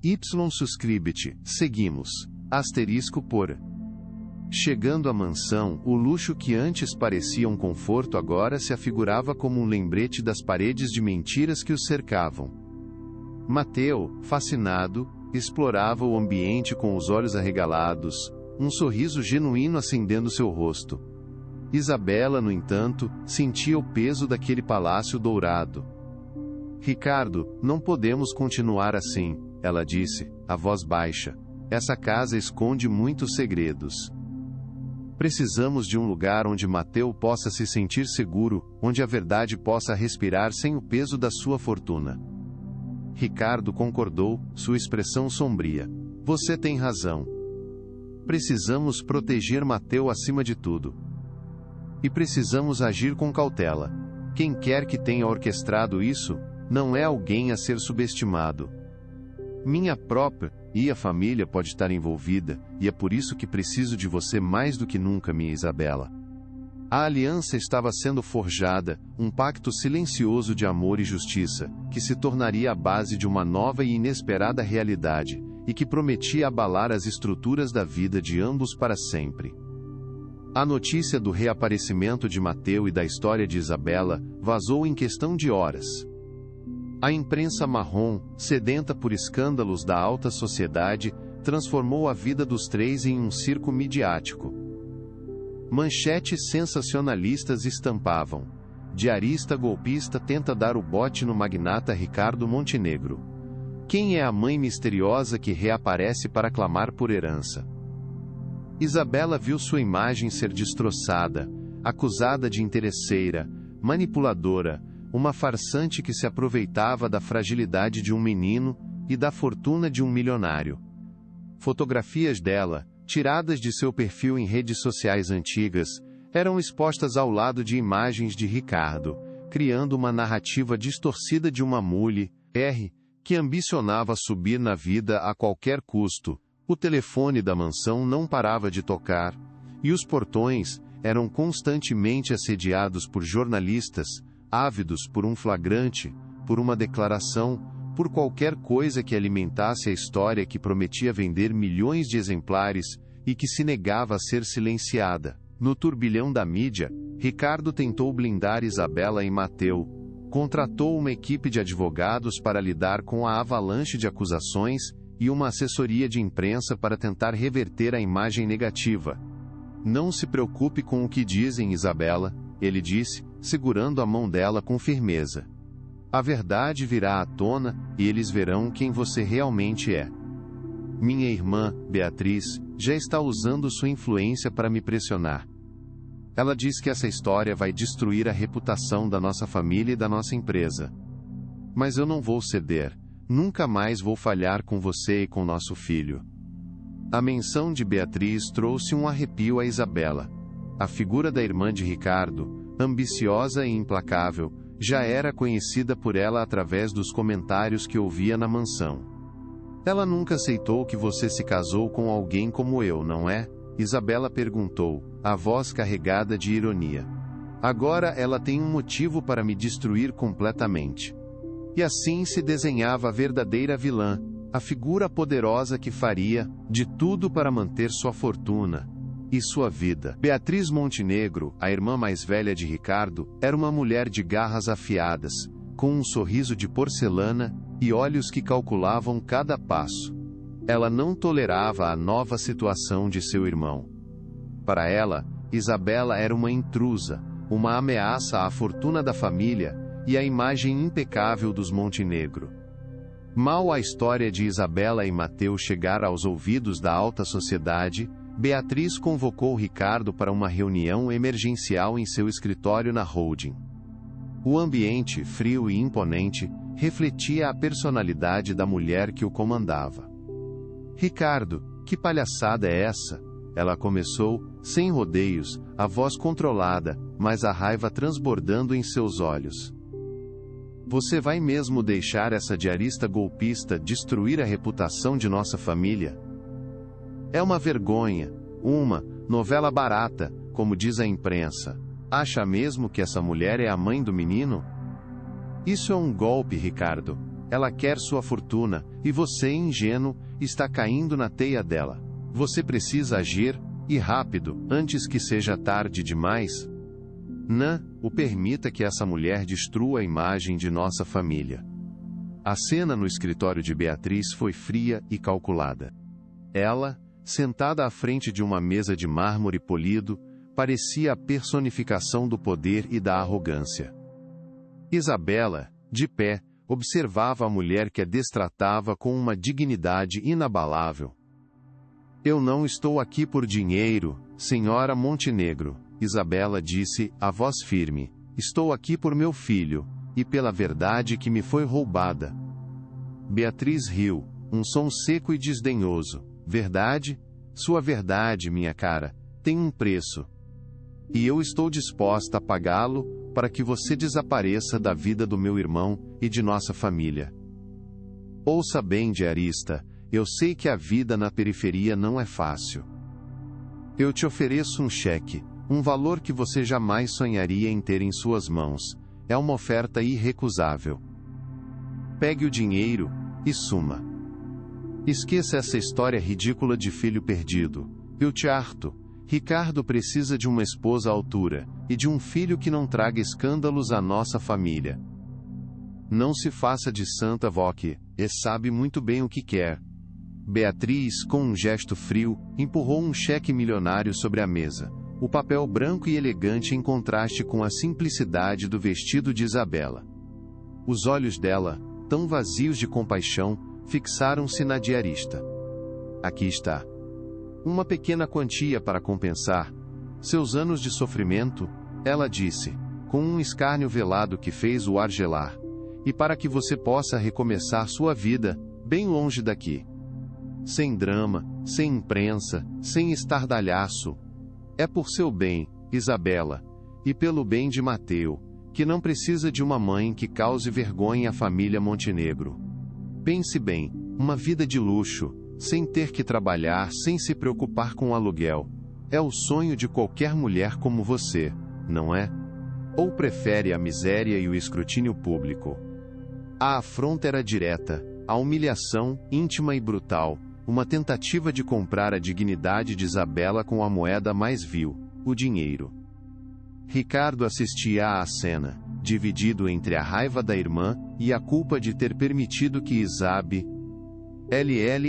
subscribe-te, seguimos, *por. Chegando à mansão, o luxo que antes parecia um conforto agora se afigurava como um lembrete das paredes de mentiras que os cercavam. Mateu, fascinado, explorava o ambiente com os olhos arregalados, um sorriso genuíno acendendo seu rosto. Isabela, no entanto, sentia o peso daquele palácio dourado. Ricardo, não podemos continuar assim, ela disse, a voz baixa. Essa casa esconde muitos segredos. Precisamos de um lugar onde Mateu possa se sentir seguro, onde a verdade possa respirar sem o peso da sua fortuna. Ricardo concordou, sua expressão sombria. Você tem razão. Precisamos proteger Mateu acima de tudo. E precisamos agir com cautela. Quem quer que tenha orquestrado isso, não é alguém a ser subestimado. Minha própria e a família pode estar envolvida, e é por isso que preciso de você mais do que nunca, minha Isabela. A aliança estava sendo forjada, um pacto silencioso de amor e justiça, que se tornaria a base de uma nova e inesperada realidade, e que prometia abalar as estruturas da vida de ambos para sempre. A notícia do reaparecimento de Mateu e da história de Isabela vazou em questão de horas. A imprensa marrom, sedenta por escândalos da alta sociedade, transformou a vida dos três em um circo midiático. Manchetes sensacionalistas estampavam: diarista golpista tenta dar o bote no magnata Ricardo Montenegro. Quem é a mãe misteriosa que reaparece para clamar por herança? Isabela viu sua imagem ser destroçada, acusada de interesseira, manipuladora, uma farsante que se aproveitava da fragilidade de um menino e da fortuna de um milionário. Fotografias dela, tiradas de seu perfil em redes sociais antigas, eram expostas ao lado de imagens de Ricardo, criando uma narrativa distorcida de uma mulher que ambicionava subir na vida a qualquer custo. O telefone da mansão não parava de tocar, e os portões eram constantemente assediados por jornalistas, ávidos por um flagrante, por uma declaração, por qualquer coisa que alimentasse a história que prometia vender milhões de exemplares, e que se negava a ser silenciada. No turbilhão da mídia, Ricardo tentou blindar Isabela e Mateu, contratou uma equipe de advogados para lidar com a avalanche de acusações, e uma assessoria de imprensa para tentar reverter a imagem negativa. Não se preocupe com o que dizem, Isabela, ele disse, segurando a mão dela com firmeza. A verdade virá à tona, e eles verão quem você realmente é. Minha irmã, Beatriz, já está usando sua influência para me pressionar. Ela diz que essa história vai destruir a reputação da nossa família e da nossa empresa. Mas eu não vou ceder. Nunca mais vou falhar com você e com nosso filho. A menção de Beatriz trouxe um arrepio a Isabela. A figura da irmã de Ricardo, ambiciosa e implacável, já era conhecida por ela através dos comentários que ouvia na mansão. Ela nunca aceitou que você se casou com alguém como eu, não é? Isabela perguntou, a voz carregada de ironia. Agora ela tem um motivo para me destruir completamente. E assim se desenhava a verdadeira vilã, a figura poderosa que faria de tudo para manter sua fortuna e sua vida. Beatriz Montenegro, a irmã mais velha de Ricardo, era uma mulher de garras afiadas, com um sorriso de porcelana e olhos que calculavam cada passo. Ela não tolerava a nova situação de seu irmão. Para ela, Isabela era uma intrusa, uma ameaça à fortuna da família e à imagem impecável dos Montenegro. Mal a história de Isabela e Mateus chegar aos ouvidos da alta sociedade, Beatriz convocou Ricardo para uma reunião emergencial em seu escritório na holding. O ambiente, frio e imponente, refletia a personalidade da mulher que o comandava. Ricardo, que palhaçada é essa? Ela começou, sem rodeios, a voz controlada, mas a raiva transbordando em seus olhos. Você vai mesmo deixar essa diarista golpista destruir a reputação de nossa família? É uma vergonha, uma novela barata, como diz a imprensa. Acha mesmo que essa mulher é a mãe do menino? Isso é um golpe, Ricardo. Ela quer sua fortuna, e você, ingênuo, está caindo na teia dela. Você precisa agir, e rápido, antes que seja tarde demais. Não o permita que essa mulher destrua a imagem de nossa família. A cena no escritório de Beatriz foi fria e calculada. Ela, sentada à frente de uma mesa de mármore polido, parecia a personificação do poder e da arrogância. Isabela, de pé, observava a mulher que a destratava com uma dignidade inabalável. Eu não estou aqui por dinheiro, senhora Montenegro, Isabela disse, a voz firme. Estou aqui por meu filho, e pela verdade que me foi roubada. Beatriz riu, um som seco e desdenhoso. Verdade? Sua verdade, minha cara, tem um preço. E eu estou disposta a pagá-lo, para que você desapareça da vida do meu irmão e de nossa família. Ouça bem, diarista, eu sei que a vida na periferia não é fácil. Eu te ofereço um cheque, um valor que você jamais sonharia em ter em suas mãos. É uma oferta irrecusável. Pegue o dinheiro e suma. Esqueça essa história ridícula de filho perdido. Eu te harto. Ricardo precisa de uma esposa à altura, e de um filho que não traga escândalos à nossa família. Não se faça de santa voque, e sabe muito bem o que quer. Beatriz, com um gesto frio, empurrou um cheque milionário sobre a mesa. O papel branco e elegante em contraste com a simplicidade do vestido de Isabela. Os olhos dela, tão vazios de compaixão, fixaram-se na diarista. Aqui está. Uma pequena quantia para compensar seus anos de sofrimento, ela disse, com um escárnio velado que fez o ar gelar, e para que você possa recomeçar sua vida, bem longe daqui. Sem drama, sem imprensa, sem estardalhaço. É por seu bem, Isabela, e pelo bem de Mateu, que não precisa de uma mãe que cause vergonha à família Montenegro. Pense bem, uma vida de luxo, sem ter que trabalhar, sem se preocupar com o aluguel. É o sonho de qualquer mulher como você, não é? Ou prefere a miséria e o escrutínio público? A afronta era direta, a humilhação, íntima e brutal, uma tentativa de comprar a dignidade de Isabela com a moeda mais vil, o dinheiro. Ricardo assistia à cena, dividido entre a raiva da irmã e a culpa de ter permitido que Isabe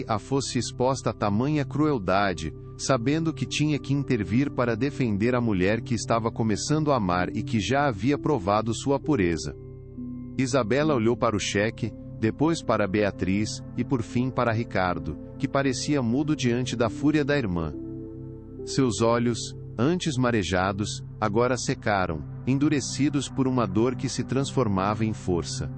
a fosse exposta a tamanha crueldade, sabendo que tinha que intervir para defender a mulher que estava começando a amar e que já havia provado sua pureza. Isabela olhou para o cheque, depois para Beatriz, e por fim para Ricardo, que parecia mudo diante da fúria da irmã. Seus olhos, antes marejados, agora secaram, endurecidos por uma dor que se transformava em força.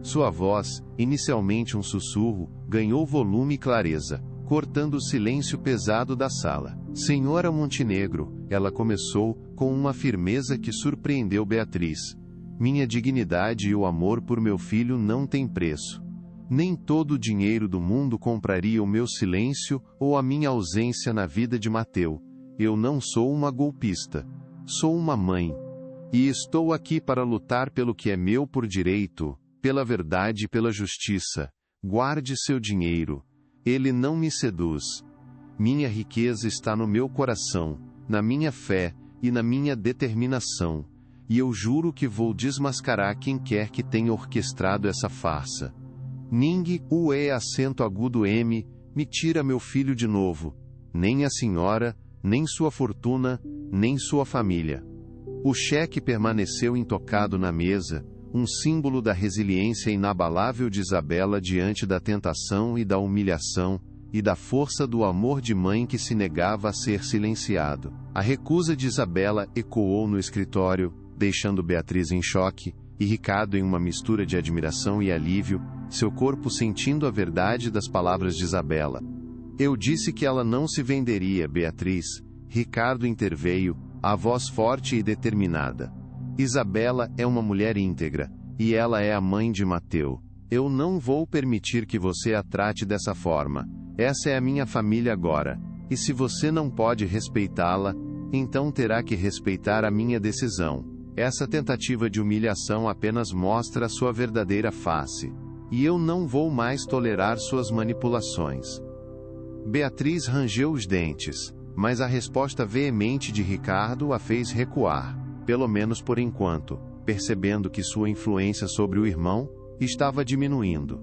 Sua voz, inicialmente um sussurro, ganhou volume e clareza, cortando o silêncio pesado da sala. Senhora Montenegro, ela começou, com uma firmeza que surpreendeu Beatriz. Minha dignidade e o amor por meu filho não têm preço. Nem todo o dinheiro do mundo compraria o meu silêncio ou a minha ausência na vida de Mateu. Eu não sou uma golpista. Sou uma mãe. E estou aqui para lutar pelo que é meu por direito, pela verdade e pela justiça. Guarde seu dinheiro. Ele não me seduz. Minha riqueza está no meu coração, na minha fé e na minha determinação. E eu juro que vou desmascarar quem quer que tenha orquestrado essa farsa. Ning, acento agudo M, me tira meu filho de novo. Nem a senhora, nem sua fortuna, nem sua família. O cheque permaneceu intocado na mesa, um símbolo da resiliência inabalável de Isabela diante da tentação e da humilhação, e da força do amor de mãe que se negava a ser silenciado. A recusa de Isabela ecoou no escritório, deixando Beatriz em choque, e Ricardo em uma mistura de admiração e alívio, seu corpo sentindo a verdade das palavras de Isabela. Eu disse que ela não se venderia, Beatriz. Ricardo interveio, a voz forte e determinada. Isabela é uma mulher íntegra, e ela é a mãe de Mateu. Eu não vou permitir que você a trate dessa forma. Essa é a minha família agora, e se você não pode respeitá-la, então terá que respeitar a minha decisão. Essa tentativa de humilhação apenas mostra a sua verdadeira face. E eu não vou mais tolerar suas manipulações. Beatriz rangeu os dentes, mas a resposta veemente de Ricardo a fez recuar, pelo menos por enquanto, percebendo que sua influência sobre o irmão estava diminuindo.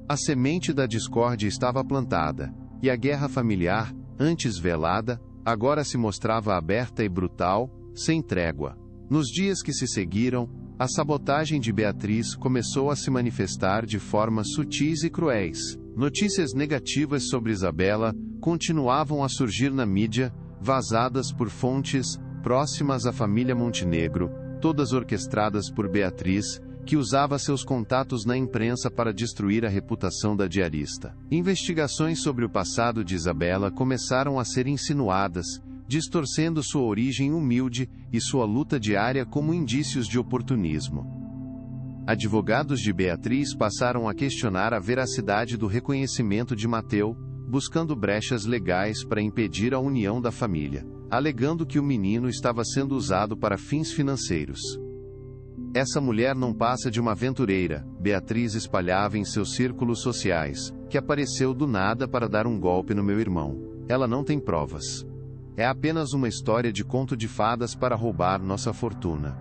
A semente da discórdia estava plantada, e a guerra familiar, antes velada, agora se mostrava aberta e brutal, sem trégua. Nos dias que se seguiram, a sabotagem de Beatriz começou a se manifestar de formas sutis e cruéis. Notícias negativas sobre Isabela continuavam a surgir na mídia, vazadas por fontes próximas à família Montenegro, todas orquestradas por Beatriz, que usava seus contatos na imprensa para destruir a reputação da diarista. Investigações sobre o passado de Isabela começaram a ser insinuadas, distorcendo sua origem humilde e sua luta diária como indícios de oportunismo. Advogados de Beatriz passaram a questionar a veracidade do reconhecimento de Mateu, buscando brechas legais para impedir a união da família, alegando que o menino estava sendo usado para fins financeiros. Essa mulher não passa de uma aventureira, Beatriz espalhava em seus círculos sociais, que apareceu do nada para dar um golpe no meu irmão. Ela não tem provas. É apenas uma história de conto de fadas para roubar nossa fortuna.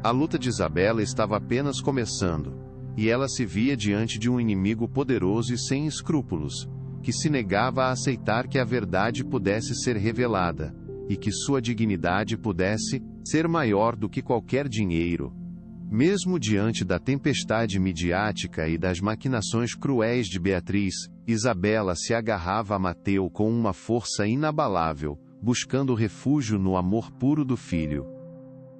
A luta de Isabela estava apenas começando, e ela se via diante de um inimigo poderoso e sem escrúpulos, que se negava a aceitar que a verdade pudesse ser revelada, e que sua dignidade pudesse ser maior do que qualquer dinheiro. Mesmo diante da tempestade midiática e das maquinações cruéis de Beatriz, Isabela se agarrava a Mateu com uma força inabalável, buscando refúgio no amor puro do filho.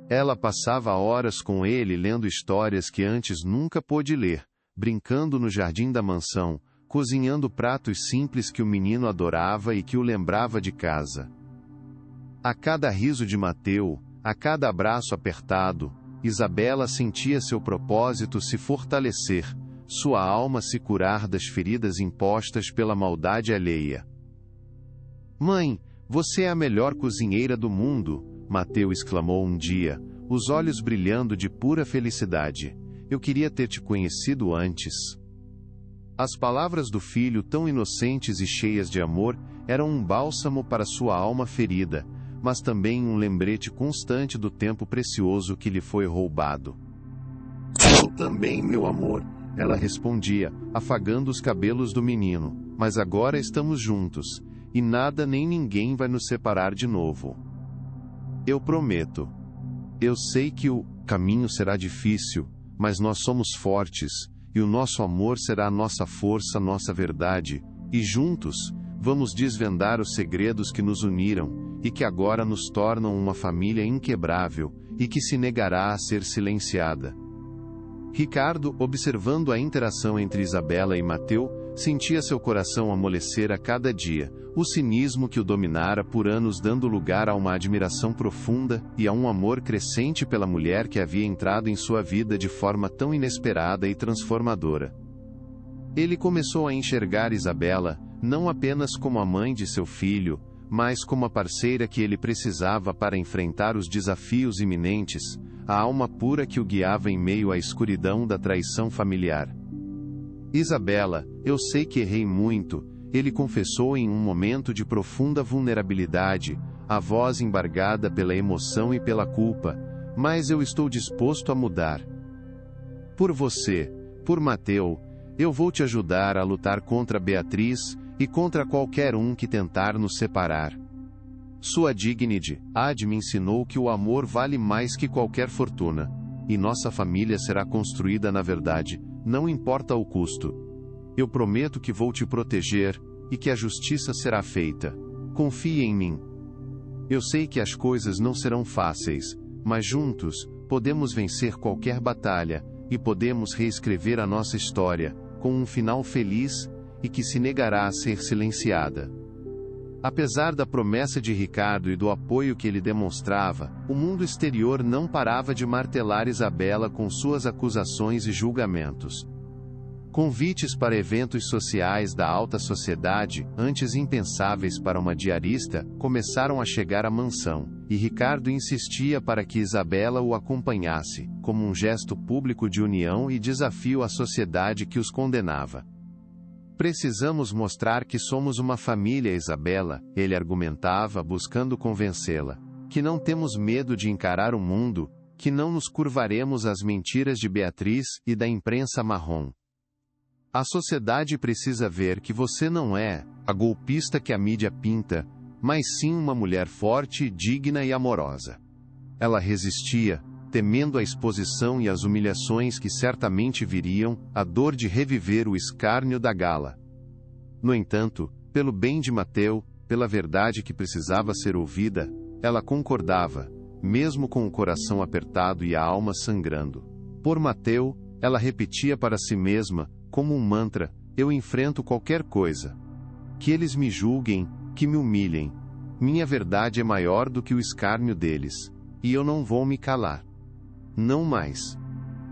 Ela passava horas com ele lendo histórias que antes nunca pôde ler, brincando no jardim da mansão, cozinhando pratos simples que o menino adorava e que o lembrava de casa. A cada riso de Mateu, a cada abraço apertado, Isabela sentia seu propósito se fortalecer, sua alma se curar das feridas impostas pela maldade alheia. Mãe, você é a melhor cozinheira do mundo, Mateu exclamou um dia, os olhos brilhando de pura felicidade. Eu queria ter te conhecido antes. As palavras do filho, tão inocentes e cheias de amor, eram um bálsamo para sua alma ferida, mas também um lembrete constante do tempo precioso que lhe foi roubado. Eu também, meu amor, ela respondia, afagando os cabelos do menino, mas agora estamos juntos, e nada nem ninguém vai nos separar de novo. Eu prometo. Eu sei que o caminho será difícil, mas nós somos fortes, e o nosso amor será a nossa força, nossa verdade, e juntos, vamos desvendar os segredos que nos uniram, e que agora nos tornam uma família inquebrável, e que se negará a ser silenciada. Ricardo, observando a interação entre Isabela e Mateu, sentia seu coração amolecer a cada dia, o cinismo que o dominara por anos dando lugar a uma admiração profunda e a um amor crescente pela mulher que havia entrado em sua vida de forma tão inesperada e transformadora. Ele começou a enxergar Isabela, não apenas como a mãe de seu filho, mas como a parceira que ele precisava para enfrentar os desafios iminentes, a alma pura que o guiava em meio à escuridão da traição familiar. Isabela, eu sei que errei muito, ele confessou em um momento de profunda vulnerabilidade, a voz embargada pela emoção e pela culpa, mas eu estou disposto a mudar. Por você, por Mateu, eu vou te ajudar a lutar contra Beatriz e contra qualquer um que tentar nos separar. Sua dignidade me ensinou que o amor vale mais que qualquer fortuna, e nossa família será construída na verdade, não importa o custo. Eu prometo que vou te proteger, e que a justiça será feita. Confie em mim. Eu sei que as coisas não serão fáceis, mas juntos, podemos vencer qualquer batalha, e podemos reescrever a nossa história, com um final feliz, e que se negará a ser silenciada. Apesar da promessa de Ricardo e do apoio que ele demonstrava, o mundo exterior não parava de martelar Isabela com suas acusações e julgamentos. Convites para eventos sociais da alta sociedade, antes impensáveis para uma diarista, começaram a chegar à mansão, e Ricardo insistia para que Isabela o acompanhasse, como um gesto público de união e desafio à sociedade que os condenava. Precisamos mostrar que somos uma família, Isabela, ele argumentava, buscando convencê-la. Que não temos medo de encarar o mundo, que não nos curvaremos às mentiras de Beatriz e da imprensa marrom. A sociedade precisa ver que você não é a golpista que a mídia pinta, mas sim uma mulher forte, digna e amorosa. Ela resistia, temendo a exposição e as humilhações que certamente viriam, a dor de reviver o escárnio da gala. No entanto, pelo bem de Mateu, pela verdade que precisava ser ouvida, ela concordava, mesmo com o coração apertado e a alma sangrando. Por Mateu, ela repetia para si mesma, como um mantra, eu enfrento qualquer coisa. Que eles me julguem, que me humilhem. Minha verdade é maior do que o escárnio deles. E eu não vou me calar. Não mais.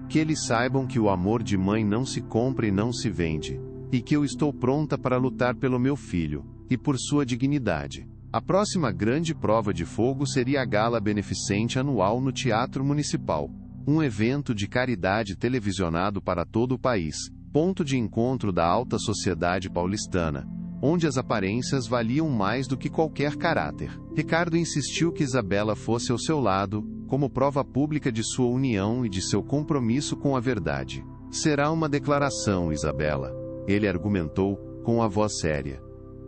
Que eles saibam que o amor de mãe não se compra e não se vende. E que eu estou pronta para lutar pelo meu filho, e por sua dignidade. A próxima grande prova de fogo seria a gala beneficente anual no Teatro Municipal. Um evento de caridade televisionado para todo o país. Ponto de encontro da alta sociedade paulistana, onde as aparências valiam mais do que qualquer caráter. Ricardo insistiu que Isabela fosse ao seu lado, como prova pública de sua união e de seu compromisso com a verdade. Será uma declaração, Isabela, ele argumentou, com a voz séria.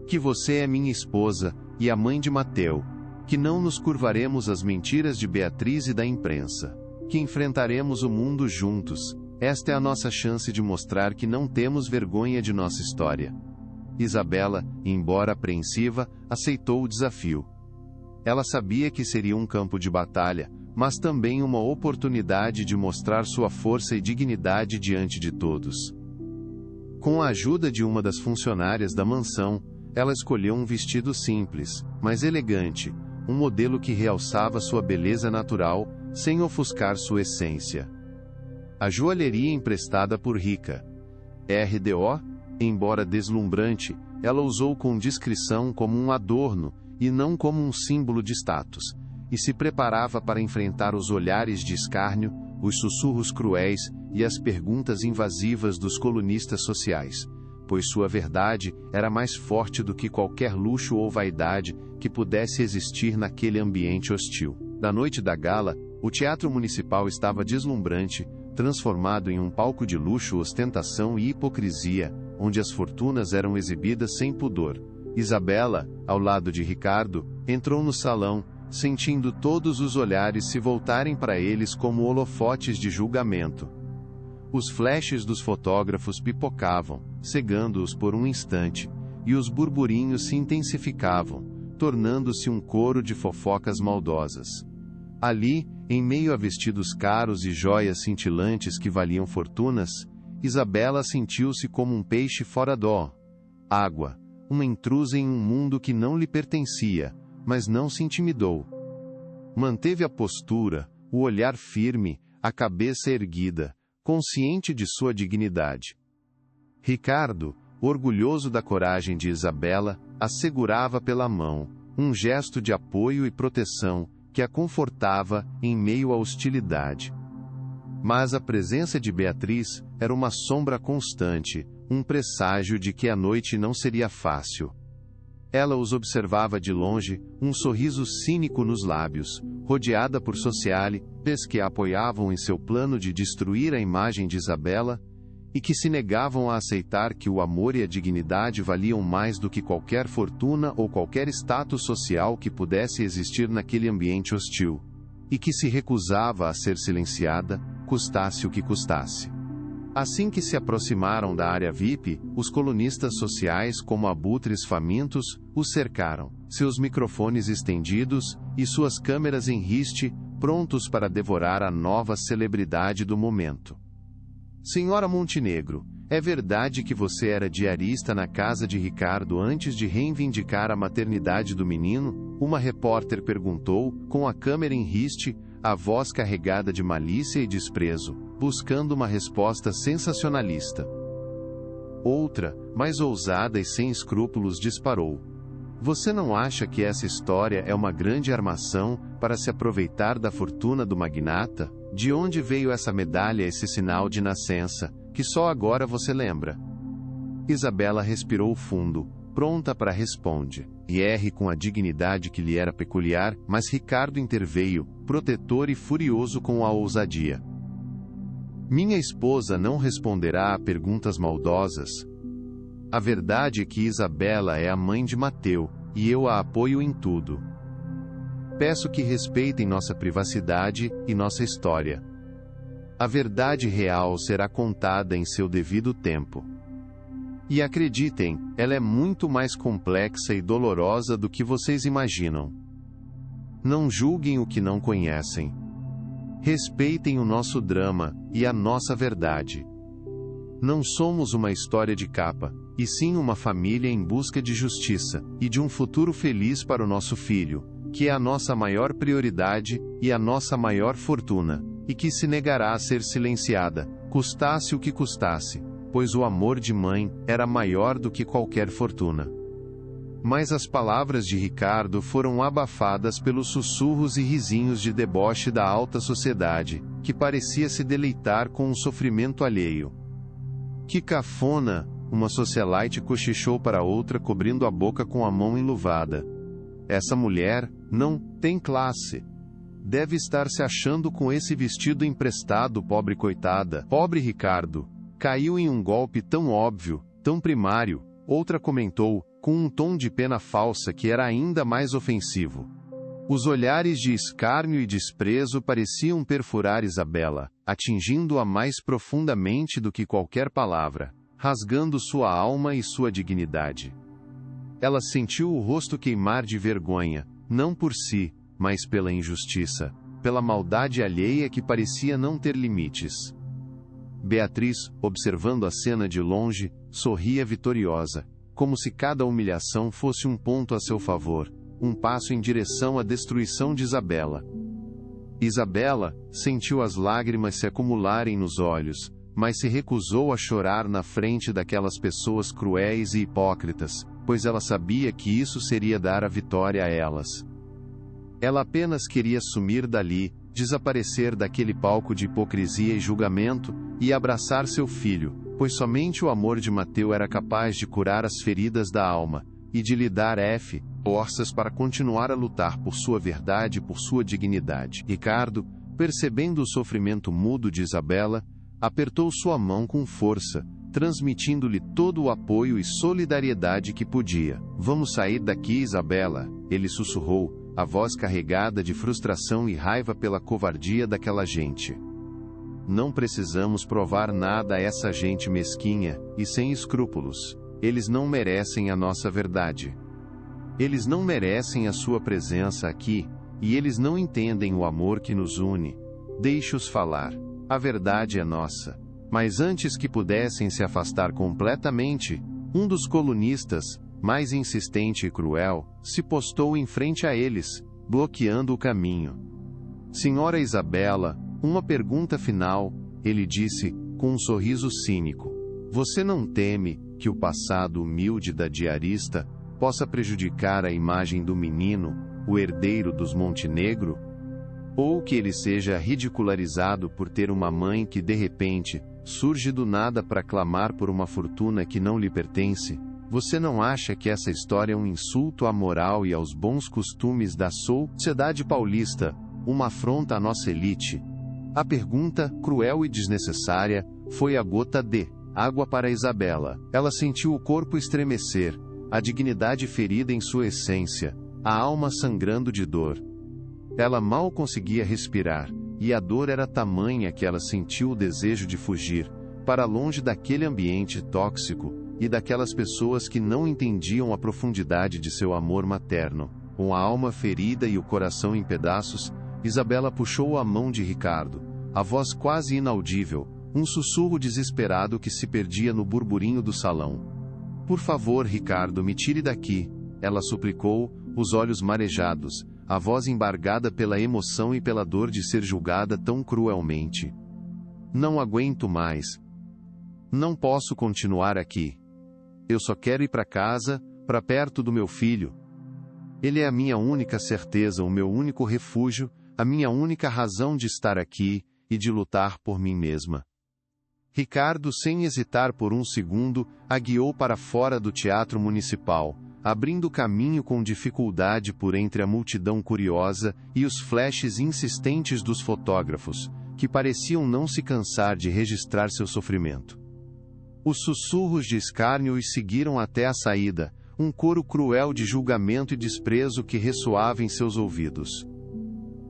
Que você é minha esposa, e a mãe de Mateu. Que não nos curvaremos às mentiras de Beatriz e da imprensa. Que enfrentaremos o mundo juntos. Esta é a nossa chance de mostrar que não temos vergonha de nossa história. Isabela, embora apreensiva, aceitou o desafio. Ela sabia que seria um campo de batalha, mas também uma oportunidade de mostrar sua força e dignidade diante de todos. Com a ajuda de uma das funcionárias da mansão, ela escolheu um vestido simples, mas elegante, um modelo que realçava sua beleza natural, sem ofuscar sua essência. A joalheria emprestada por Rica. RDO, embora deslumbrante, ela usou com discrição como um adorno, e não como um símbolo de status, e se preparava para enfrentar os olhares de escárnio, os sussurros cruéis e as perguntas invasivas dos colunistas sociais, pois sua verdade era mais forte do que qualquer luxo ou vaidade que pudesse existir naquele ambiente hostil. Na noite da gala, o Teatro Municipal estava deslumbrante, transformado em um palco de luxo, ostentação e hipocrisia, onde as fortunas eram exibidas sem pudor. Isabela, ao lado de Ricardo, entrou no salão, sentindo todos os olhares se voltarem para eles como holofotes de julgamento. Os flashes dos fotógrafos pipocavam, cegando-os por um instante, e os burburinhos se intensificavam, tornando-se um coro de fofocas maldosas. Ali, em meio a vestidos caros e joias cintilantes que valiam fortunas, Isabela sentiu-se como um peixe fora d'água, uma intrusa em um mundo que não lhe pertencia, mas não se intimidou. Manteve a postura, o olhar firme, a cabeça erguida, consciente de sua dignidade. Ricardo, orgulhoso da coragem de Isabela, a segurava pela mão, um gesto de apoio e proteção, que a confortava em meio à hostilidade. Mas a presença de Beatriz era uma sombra constante, um presságio de que a noite não seria fácil. Ela os observava de longe, um sorriso cínico nos lábios, rodeada por sociales que a apoiavam em seu plano de destruir a imagem de Isabela, e que se negavam a aceitar que o amor e a dignidade valiam mais do que qualquer fortuna ou qualquer status social que pudesse existir naquele ambiente hostil, e que se recusava a ser silenciada, custasse o que custasse. Assim que se aproximaram da área VIP, os colunistas sociais, como abutres famintos, os cercaram, seus microfones estendidos, e suas câmeras em riste, prontos para devorar a nova celebridade do momento. Senhora Montenegro, é verdade que você era diarista na casa de Ricardo antes de reivindicar a maternidade do menino? Uma repórter perguntou, com a câmera em riste, a voz carregada de malícia e desprezo, buscando uma resposta sensacionalista. Outra, mais ousada e sem escrúpulos, disparou. Você não acha que essa história é uma grande armação para se aproveitar da fortuna do magnata? De onde veio essa medalha, esse sinal de nascença, que só agora você lembra? Isabela respirou fundo, pronta para responder, e erre com a dignidade que lhe era peculiar, mas Ricardo interveio, protetor e furioso com a ousadia. Minha esposa não responderá a perguntas maldosas. A verdade é que Isabela é a mãe de Mateu, e eu a apoio em tudo. Peço que respeitem nossa privacidade e nossa história. A verdade real será contada em seu devido tempo. E acreditem, ela é muito mais complexa e dolorosa do que vocês imaginam. Não julguem o que não conhecem. Respeitem o nosso drama e a nossa verdade. Não somos uma história de capa, e sim uma família em busca de justiça e de um futuro feliz para o nosso filho, que é a nossa maior prioridade e a nossa maior fortuna, e que se negará a ser silenciada, custasse o que custasse, pois o amor de mãe era maior do que qualquer fortuna. Mas as palavras de Ricardo foram abafadas pelos sussurros e risinhos de deboche da alta sociedade, que parecia se deleitar com o sofrimento alheio. Que cafona! Uma socialite cochichou para outra, cobrindo a boca com a mão enluvada. Essa mulher não tem classe. Deve estar se achando com esse vestido emprestado, pobre coitada. Pobre Ricardo. Caiu em um golpe tão óbvio, tão primário. Outra comentou, com um tom de pena falsa que era ainda mais ofensivo. Os olhares de escárnio e desprezo pareciam perfurar Isabela, atingindo-a mais profundamente do que qualquer palavra, rasgando sua alma e sua dignidade. Ela sentiu o rosto queimar de vergonha, não por si, mas pela injustiça, pela maldade alheia que parecia não ter limites. Beatriz, observando a cena de longe, sorria vitoriosa, como se cada humilhação fosse um ponto a seu favor, um passo em direção à destruição de Isabela. Isabela sentiu as lágrimas se acumularem nos olhos, mas se recusou a chorar na frente daquelas pessoas cruéis e hipócritas, pois ela sabia que isso seria dar a vitória a elas. Ela apenas queria sumir dali, desaparecer daquele palco de hipocrisia e julgamento, e abraçar seu filho, pois somente o amor de Mateu era capaz de curar as feridas da alma, e de lhe dar forças para continuar a lutar por sua verdade e por sua dignidade. Ricardo, percebendo o sofrimento mudo de Isabela, apertou sua mão com força, transmitindo-lhe todo o apoio e solidariedade que podia. Vamos sair daqui, Isabela, ele sussurrou, a voz carregada de frustração e raiva pela covardia daquela gente. Não precisamos provar nada a essa gente mesquinha e sem escrúpulos. Eles não merecem a nossa verdade. Eles não merecem a sua presença aqui, e eles não entendem o amor que nos une. Deixe-os falar. A verdade é nossa. Mas antes que pudessem se afastar completamente, um dos colunistas, mais insistente e cruel, se postou em frente a eles, bloqueando o caminho. Senhora Isabela, uma pergunta final, ele disse, com um sorriso cínico. Você não teme que o passado humilde da diarista possa prejudicar a imagem do menino, o herdeiro dos Montenegro? Ou que ele seja ridicularizado por ter uma mãe que de repente surge do nada para clamar por uma fortuna que não lhe pertence? Você não acha que essa história é um insulto à moral e aos bons costumes da sociedade paulista, uma afronta à nossa elite? A pergunta, cruel e desnecessária, foi a gota de água para Isabela. Ela sentiu o corpo estremecer, a dignidade ferida em sua essência, a alma sangrando de dor. Ela mal conseguia respirar, e a dor era tamanha que ela sentiu o desejo de fugir, para longe daquele ambiente tóxico, e daquelas pessoas que não entendiam a profundidade de seu amor materno. Com a alma ferida e o coração em pedaços, Isabela puxou a mão de Ricardo, a voz quase inaudível, um sussurro desesperado que se perdia no burburinho do salão. Por favor, Ricardo, me tire daqui, ela suplicou, os olhos marejados, a voz embargada pela emoção e pela dor de ser julgada tão cruelmente. Não aguento mais. Não posso continuar aqui. Eu só quero ir para casa, para perto do meu filho. Ele é a minha única certeza, o meu único refúgio, a minha única razão de estar aqui e de lutar por mim mesma. Ricardo, sem hesitar por um segundo, a guiou para fora do teatro municipal, abrindo caminho com dificuldade por entre a multidão curiosa e os flashes insistentes dos fotógrafos, que pareciam não se cansar de registrar seu sofrimento. Os sussurros de escárnio os seguiram até a saída, um coro cruel de julgamento e desprezo que ressoava em seus ouvidos.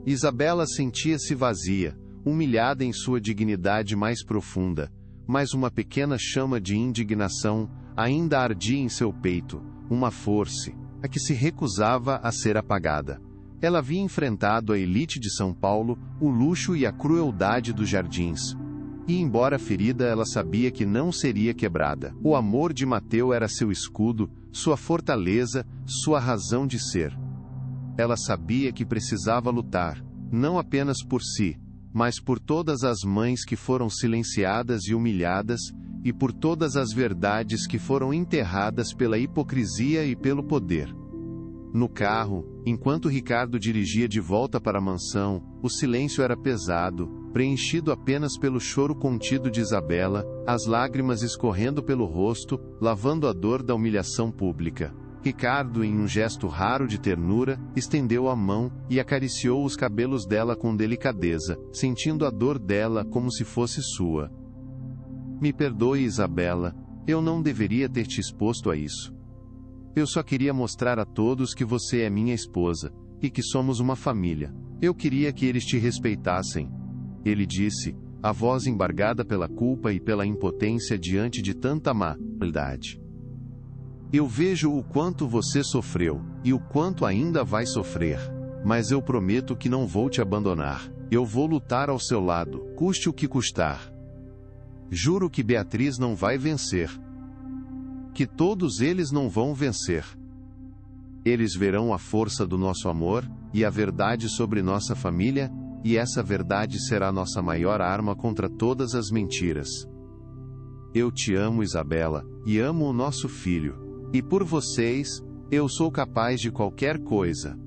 Isabela sentia-se vazia, humilhada em sua dignidade mais profunda, mas uma pequena chama de indignação ainda ardia em seu peito, uma força, a que se recusava a ser apagada. Ela havia enfrentado a elite de São Paulo, o luxo e a crueldade dos jardins. E embora ferida, ela sabia que não seria quebrada. O amor de Mateu era seu escudo, sua fortaleza, sua razão de ser. Ela sabia que precisava lutar, não apenas por si, mas por todas as mães que foram silenciadas e humilhadas, e por todas as verdades que foram enterradas pela hipocrisia e pelo poder. No carro, enquanto Ricardo dirigia de volta para a mansão, o silêncio era pesado, preenchido apenas pelo choro contido de Isabela, as lágrimas escorrendo pelo rosto, lavando a dor da humilhação pública. Ricardo, em um gesto raro de ternura, estendeu a mão e acariciou os cabelos dela com delicadeza, sentindo a dor dela como se fosse sua. Me perdoe, Isabela, eu não deveria ter te exposto a isso. Eu só queria mostrar a todos que você é minha esposa, e que somos uma família. Eu queria que eles te respeitassem. Ele disse, a voz embargada pela culpa e pela impotência diante de tanta maldade. Eu vejo o quanto você sofreu, e o quanto ainda vai sofrer. Mas eu prometo que não vou te abandonar. Eu vou lutar ao seu lado, custe o que custar. Juro que Beatriz não vai vencer. Que todos eles não vão vencer. Eles verão a força do nosso amor, e a verdade sobre nossa família, e essa verdade será nossa maior arma contra todas as mentiras. Eu te amo, Isabela, e amo o nosso filho. E por vocês, eu sou capaz de qualquer coisa.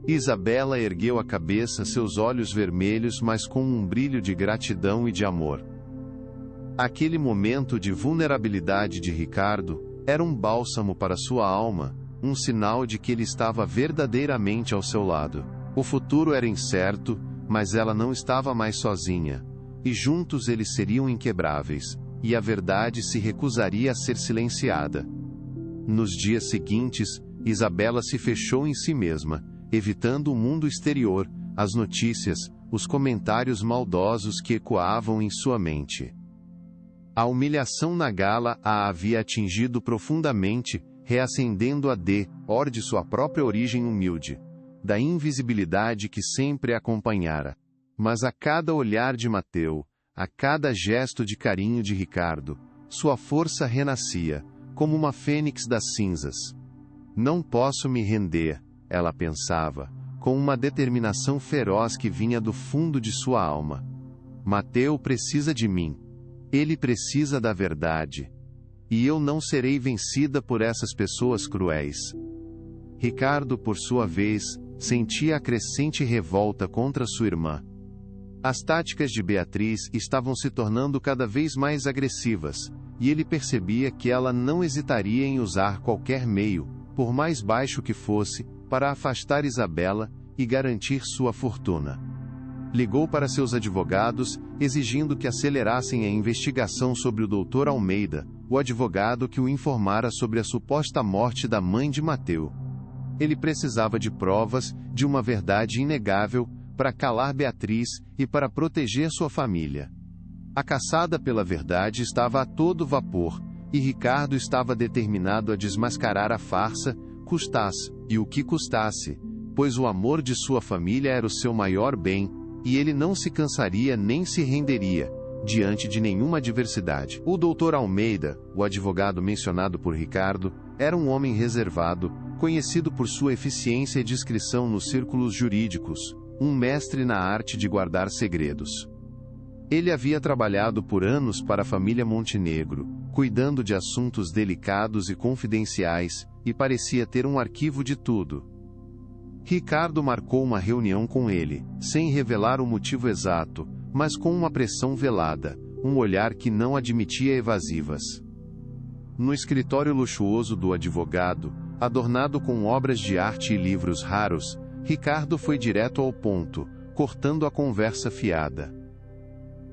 Isabela ergueu a cabeça, seus olhos vermelhos, mas com um brilho de gratidão e de amor. Aquele momento de vulnerabilidade de Ricardo era um bálsamo para sua alma, um sinal de que ele estava verdadeiramente ao seu lado. O futuro era incerto, mas ela não estava mais sozinha, e juntos eles seriam inquebráveis, e a verdade se recusaria a ser silenciada. Nos dias seguintes, Isabela se fechou em si mesma, evitando o mundo exterior, as notícias, os comentários maldosos que ecoavam em sua mente. A humilhação na gala a havia atingido profundamente, reacendendo a dor de sua própria origem humilde, da invisibilidade que sempre a acompanhara. Mas a cada olhar de Mateu, A cada gesto de carinho de Ricardo, sua força renascia, como uma fênix das cinzas. Não posso me render, ela pensava, com uma determinação feroz que vinha do fundo de sua alma. Mateu precisa de mim. Ele precisa da verdade. E eu não serei vencida por essas pessoas cruéis. Ricardo, por sua vez, sentia a crescente revolta contra sua irmã. As táticas de Beatriz estavam se tornando cada vez mais agressivas, e ele percebia que ela não hesitaria em usar qualquer meio, por mais baixo que fosse, para afastar Isabela e garantir sua fortuna. Ligou para seus advogados, exigindo que acelerassem a investigação sobre o Dr. Almeida, o advogado que o informara sobre a suposta morte da mãe de Mateu. Ele precisava de provas, de uma verdade inegável, para calar Beatriz e para proteger sua família. A caçada pela verdade estava a todo vapor, e Ricardo estava determinado a desmascarar a farsa, custasse o que custasse, pois o amor de sua família era o seu maior bem, e ele não se cansaria nem se renderia, diante de nenhuma adversidade. O Dr. Almeida, o advogado mencionado por Ricardo, era um homem reservado, conhecido por sua eficiência e discrição nos círculos jurídicos, um mestre na arte de guardar segredos. Ele havia trabalhado por anos para a família Montenegro, cuidando de assuntos delicados e confidenciais, e parecia ter um arquivo de tudo. Ricardo marcou uma reunião com ele, sem revelar o motivo exato, mas com uma pressão velada, um olhar que não admitia evasivas. No escritório luxuoso do advogado, adornado com obras de arte e livros raros, Ricardo foi direto ao ponto, cortando a conversa fiada.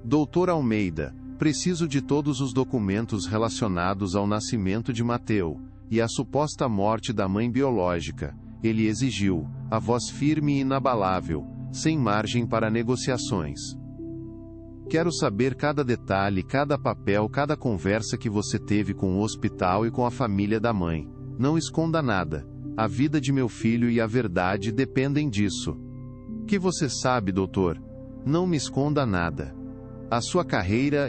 Dr. Almeida, preciso de todos os documentos relacionados ao nascimento de Mateu, e à suposta morte da mãe biológica, ele exigiu, a voz firme e inabalável, sem margem para negociações. Quero saber cada detalhe, cada papel, cada conversa que você teve com o hospital e com a família da mãe. Não esconda nada. A vida de meu filho e a verdade dependem disso. Que você sabe, doutor? Não me esconda nada. A sua carreira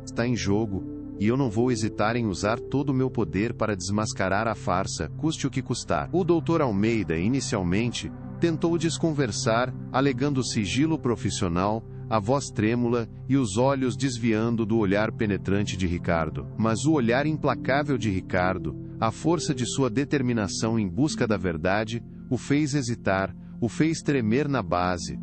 está em jogo, e eu não vou hesitar em usar todo o meu poder para desmascarar a farsa, custe o que custar. O Dr. Almeida, inicialmente, tentou desconversar, alegando sigilo profissional, a voz trêmula e os olhos desviando do olhar penetrante de Ricardo. Mas o olhar implacável de Ricardo, a força de sua determinação em busca da verdade, o fez hesitar, o fez tremer na base.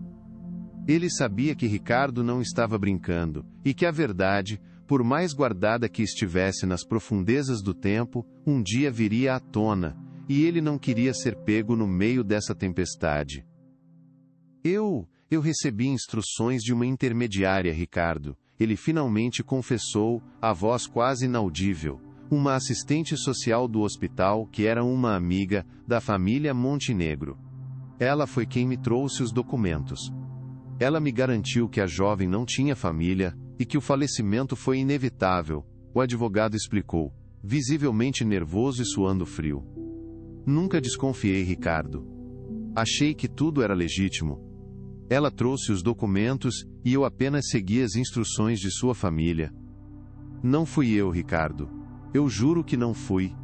Ele sabia que Ricardo não estava brincando, e que a verdade, por mais guardada que estivesse nas profundezas do tempo, um dia viria à tona, e ele não queria ser pego no meio dessa tempestade. Eu recebi instruções de uma intermediária, Ricardo, ele finalmente confessou, a voz quase inaudível, uma assistente social do hospital que era uma amiga da família Montenegro. Ela foi quem me trouxe os documentos. Ela me garantiu que a jovem não tinha família, e que o falecimento foi inevitável, o advogado explicou, visivelmente nervoso e suando frio. Nunca desconfiei, Ricardo. Achei que tudo era legítimo. Ela trouxe os documentos, e eu apenas segui as instruções de sua família. Não fui eu, Ricardo. Eu juro que não fui.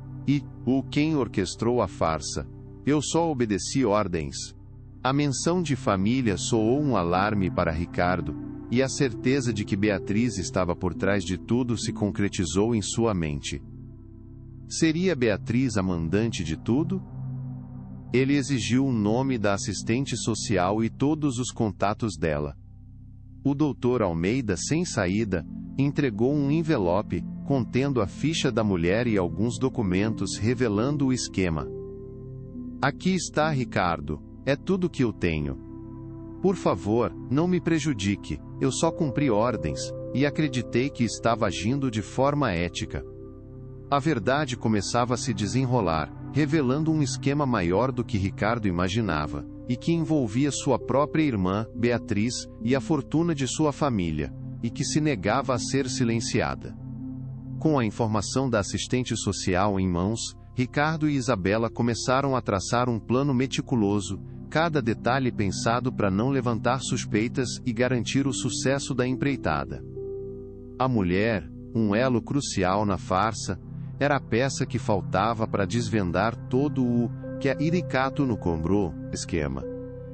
Quem orquestrou a farsa? Eu só obedeci ordens. A menção de família soou um alarme para Ricardo, e a certeza de que Beatriz estava por trás de tudo se concretizou em sua mente. Seria Beatriz a mandante de tudo? Ele exigiu o nome da assistente social e todos os contatos dela. O Dr. Almeida, sem saída, entregou um envelope, contendo a ficha da mulher e alguns documentos revelando o esquema. Aqui está, Ricardo. É tudo que eu tenho. Por favor, não me prejudique, eu só cumpri ordens, e acreditei que estava agindo de forma ética. A verdade começava a se desenrolar, revelando um esquema maior do que Ricardo imaginava, e que envolvia sua própria irmã, Beatriz, e a fortuna de sua família, e que se negava a ser silenciada. Com a informação da assistente social em mãos, Ricardo e Isabela começaram a traçar um plano meticuloso, cada detalhe pensado para não levantar suspeitas e garantir o sucesso da empreitada. A mulher, um elo crucial na farsa, era a peça que faltava para desvendar todo o que a Irikato no comprou esquema.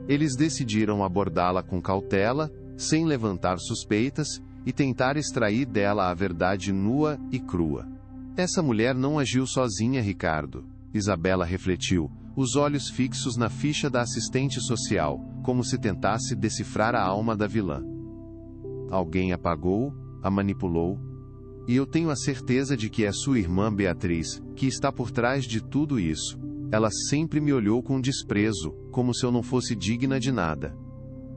Eles decidiram abordá-la com cautela, sem levantar suspeitas, e tentar extrair dela a verdade nua e crua. Essa mulher não agiu sozinha, Ricardo. Isabela refletiu, os olhos fixos na ficha da assistente social, como se tentasse decifrar a alma da vilã. Alguém a pagou, a manipulou, e eu tenho a certeza de que é sua irmã Beatriz, que está por trás de tudo isso. Ela sempre me olhou com desprezo, como se eu não fosse digna de nada.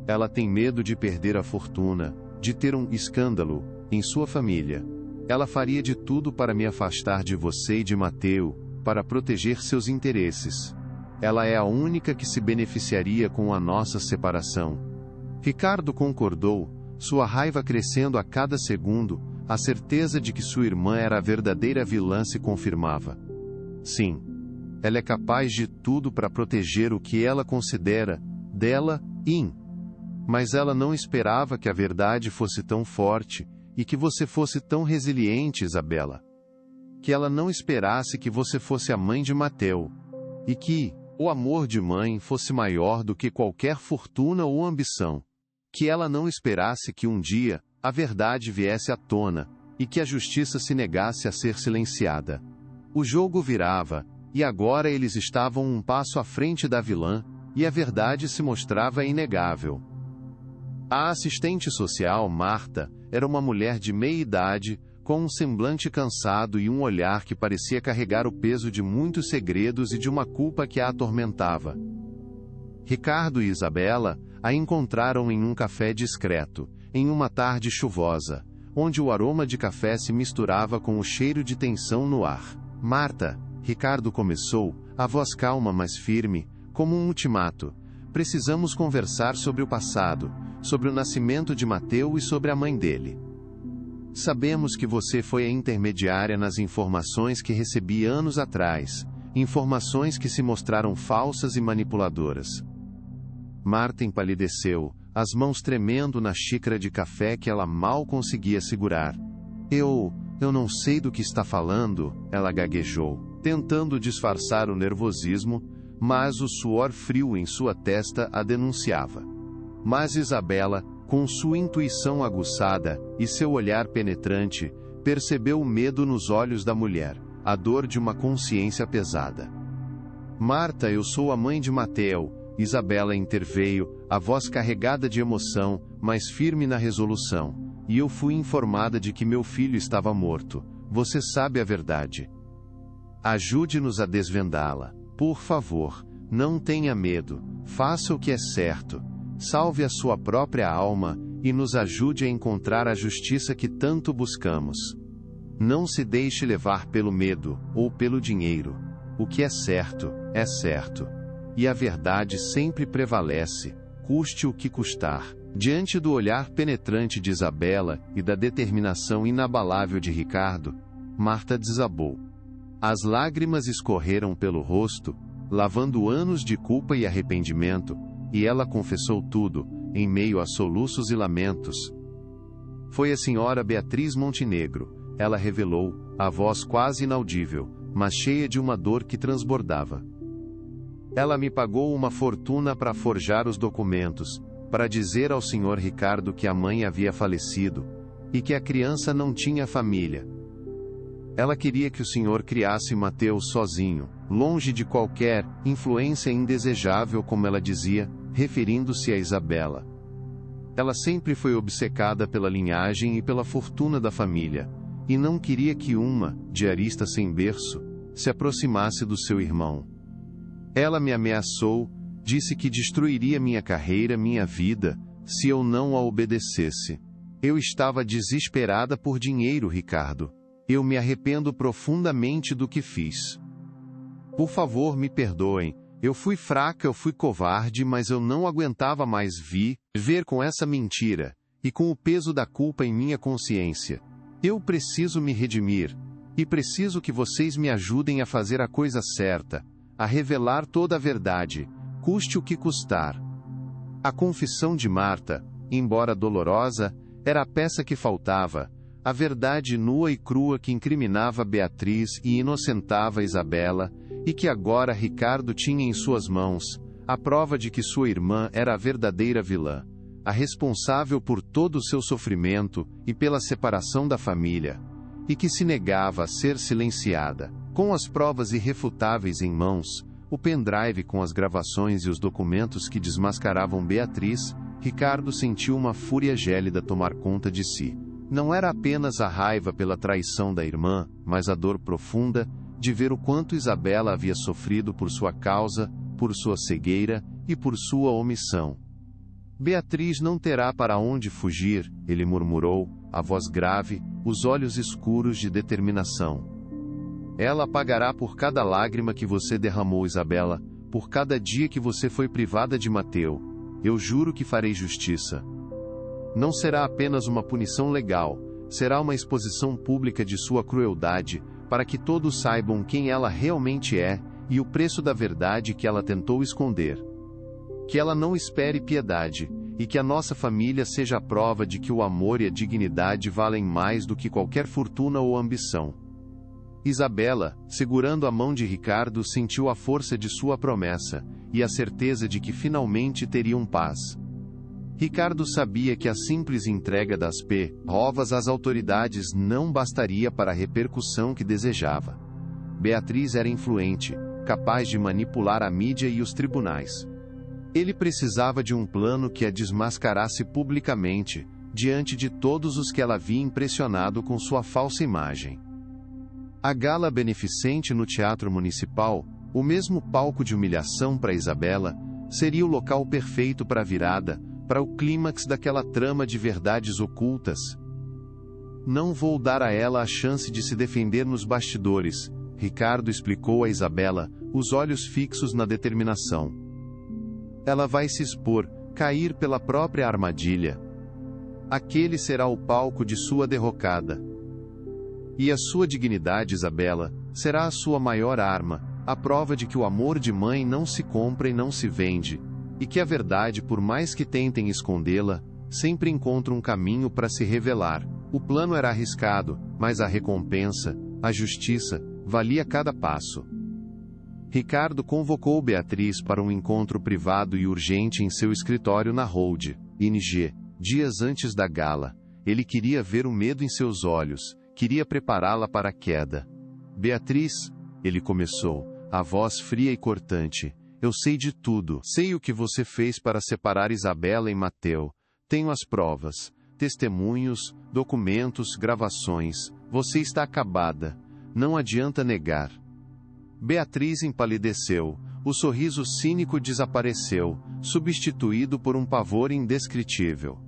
Ela tem medo de perder a fortuna, de ter um escândalo em sua família. Ela faria de tudo para me afastar de você e de Mateu, para proteger seus interesses. Ela é a única que se beneficiaria com a nossa separação. Ricardo concordou, sua raiva crescendo a cada segundo, a certeza de que sua irmã era a verdadeira vilã se confirmava. Sim. Ela é capaz de tudo para proteger o que ela considera dela, mas ela não esperava que a verdade fosse tão forte, e que você fosse tão resiliente, Isabela. Que ela não esperasse que você fosse a mãe de Mateu, e que o amor de mãe fosse maior do que qualquer fortuna ou ambição. Que ela não esperasse que um dia a verdade viesse à tona, e que a justiça se negasse a ser silenciada. O jogo virava, e agora eles estavam um passo à frente da vilã, e a verdade se mostrava inegável. A assistente social, Marta, era uma mulher de meia-idade, com um semblante cansado e um olhar que parecia carregar o peso de muitos segredos e de uma culpa que a atormentava. Ricardo e Isabela a encontraram em um café discreto, em uma tarde chuvosa, onde o aroma de café se misturava com o cheiro de tensão no ar. Marta, Ricardo começou, a voz calma mas firme, como um ultimato. Precisamos conversar sobre o passado, sobre o nascimento de Mateu e sobre a mãe dele. Sabemos que você foi a intermediária nas informações que recebi anos atrás, informações que se mostraram falsas e manipuladoras. Marta empalideceu, as mãos tremendo na xícara de café que ela mal conseguia segurar. Eu não sei do que está falando, ela gaguejou, tentando disfarçar o nervosismo, mas o suor frio em sua testa a denunciava. Mas Isabela, com sua intuição aguçada e seu olhar penetrante, percebeu o medo nos olhos da mulher, a dor de uma consciência pesada. Marta, eu sou a mãe de Mateu, Isabela interveio, a voz carregada de emoção, mas firme na resolução. E eu fui informada de que meu filho estava morto. Você sabe a verdade. Ajude-nos a desvendá-la. Por favor, não tenha medo. Faça o que é certo. Salve a sua própria alma, e nos ajude a encontrar a justiça que tanto buscamos. Não se deixe levar pelo medo, ou pelo dinheiro. O que é certo, é certo. E a verdade sempre prevalece, custe o que custar. Diante do olhar penetrante de Isabela e da determinação inabalável de Ricardo, Marta desabou. As lágrimas escorreram pelo rosto, lavando anos de culpa e arrependimento, e ela confessou tudo, em meio a soluços e lamentos. Foi a senhora Beatriz Montenegro, ela revelou, a voz quase inaudível, mas cheia de uma dor que transbordava. Ela me pagou uma fortuna para forjar os documentos, para dizer ao senhor Ricardo que a mãe havia falecido, e que a criança não tinha família. Ela queria que o senhor criasse Mateus sozinho, longe de qualquer influência indesejável, como ela dizia, referindo-se a Isabela. Ela sempre foi obcecada pela linhagem e pela fortuna da família, e não queria que uma diarista sem berço se aproximasse do seu irmão. Ela me ameaçou, disse que destruiria minha carreira, minha vida, se eu não a obedecesse. Eu estava desesperada por dinheiro, Ricardo. Eu me arrependo profundamente do que fiz. Por favor, me perdoem. Eu fui fraca, eu fui covarde, mas eu não aguentava mais ver com essa mentira, e com o peso da culpa em minha consciência. Eu preciso me redimir, e preciso que vocês me ajudem a fazer a coisa certa, a revelar toda a verdade, custe o que custar. A confissão de Marta, embora dolorosa, era a peça que faltava, A verdade nua e crua que incriminava Beatriz e inocentava Isabela, e que agora Ricardo tinha em suas mãos, a prova de que sua irmã era a verdadeira vilã, a responsável por todo o seu sofrimento e pela separação da família, e que se negava a ser silenciada. Com as provas irrefutáveis em mãos, o pendrive com as gravações e os documentos que desmascaravam Beatriz, Ricardo sentiu uma fúria gélida tomar conta de si. Não era apenas a raiva pela traição da irmã, mas a dor profunda de ver o quanto Isabela havia sofrido por sua causa, por sua cegueira e por sua omissão. Beatriz não terá para onde fugir, ele murmurou, a voz grave, os olhos escuros de determinação. Ela pagará por cada lágrima que você derramou, Isabela, por cada dia que você foi privada de Mateu. Eu juro que farei justiça. Não será apenas uma punição legal, será uma exposição pública de sua crueldade, para que todos saibam quem ela realmente é, e o preço da verdade que ela tentou esconder. Que ela não espere piedade, e que a nossa família seja a prova de que o amor e a dignidade valem mais do que qualquer fortuna ou ambição. Isabela, segurando a mão de Ricardo, sentiu a força de sua promessa, e a certeza de que finalmente teriam paz. Ricardo sabia que a simples entrega das provas às autoridades não bastaria para a repercussão que desejava. Beatriz era influente, capaz de manipular a mídia e os tribunais. Ele precisava de um plano que a desmascarasse publicamente, diante de todos os que ela havia impressionado com sua falsa imagem. A gala beneficente no Teatro Municipal, o mesmo palco de humilhação para Isabela, seria o local perfeito para a virada, para o clímax daquela trama de verdades ocultas. Não vou dar a ela a chance de se defender nos bastidores, Ricardo explicou a Isabela, os olhos fixos na determinação. Ela vai se expor, cair pela própria armadilha. Aquele será o palco de sua derrocada. E a sua dignidade, Isabela, será a sua maior arma, a prova de que o amor de mãe não se compra e não se vende, e que a verdade, por mais que tentem escondê-la, sempre encontra um caminho para se revelar. O plano era arriscado, mas a recompensa, a justiça, valia cada passo. Ricardo convocou Beatriz para um encontro privado e urgente em seu escritório na Hold, ING, dias antes da gala. Ele queria ver o medo em seus olhos, queria prepará-la para a queda. Beatriz, ele começou, a voz fria e cortante. Eu sei de tudo. Sei o que você fez para separar Isabela e Mateu. Tenho as provas, testemunhos, documentos, gravações. Você está acabada. Não adianta negar. Beatriz empalideceu. O sorriso cínico desapareceu, substituído por um pavor indescritível.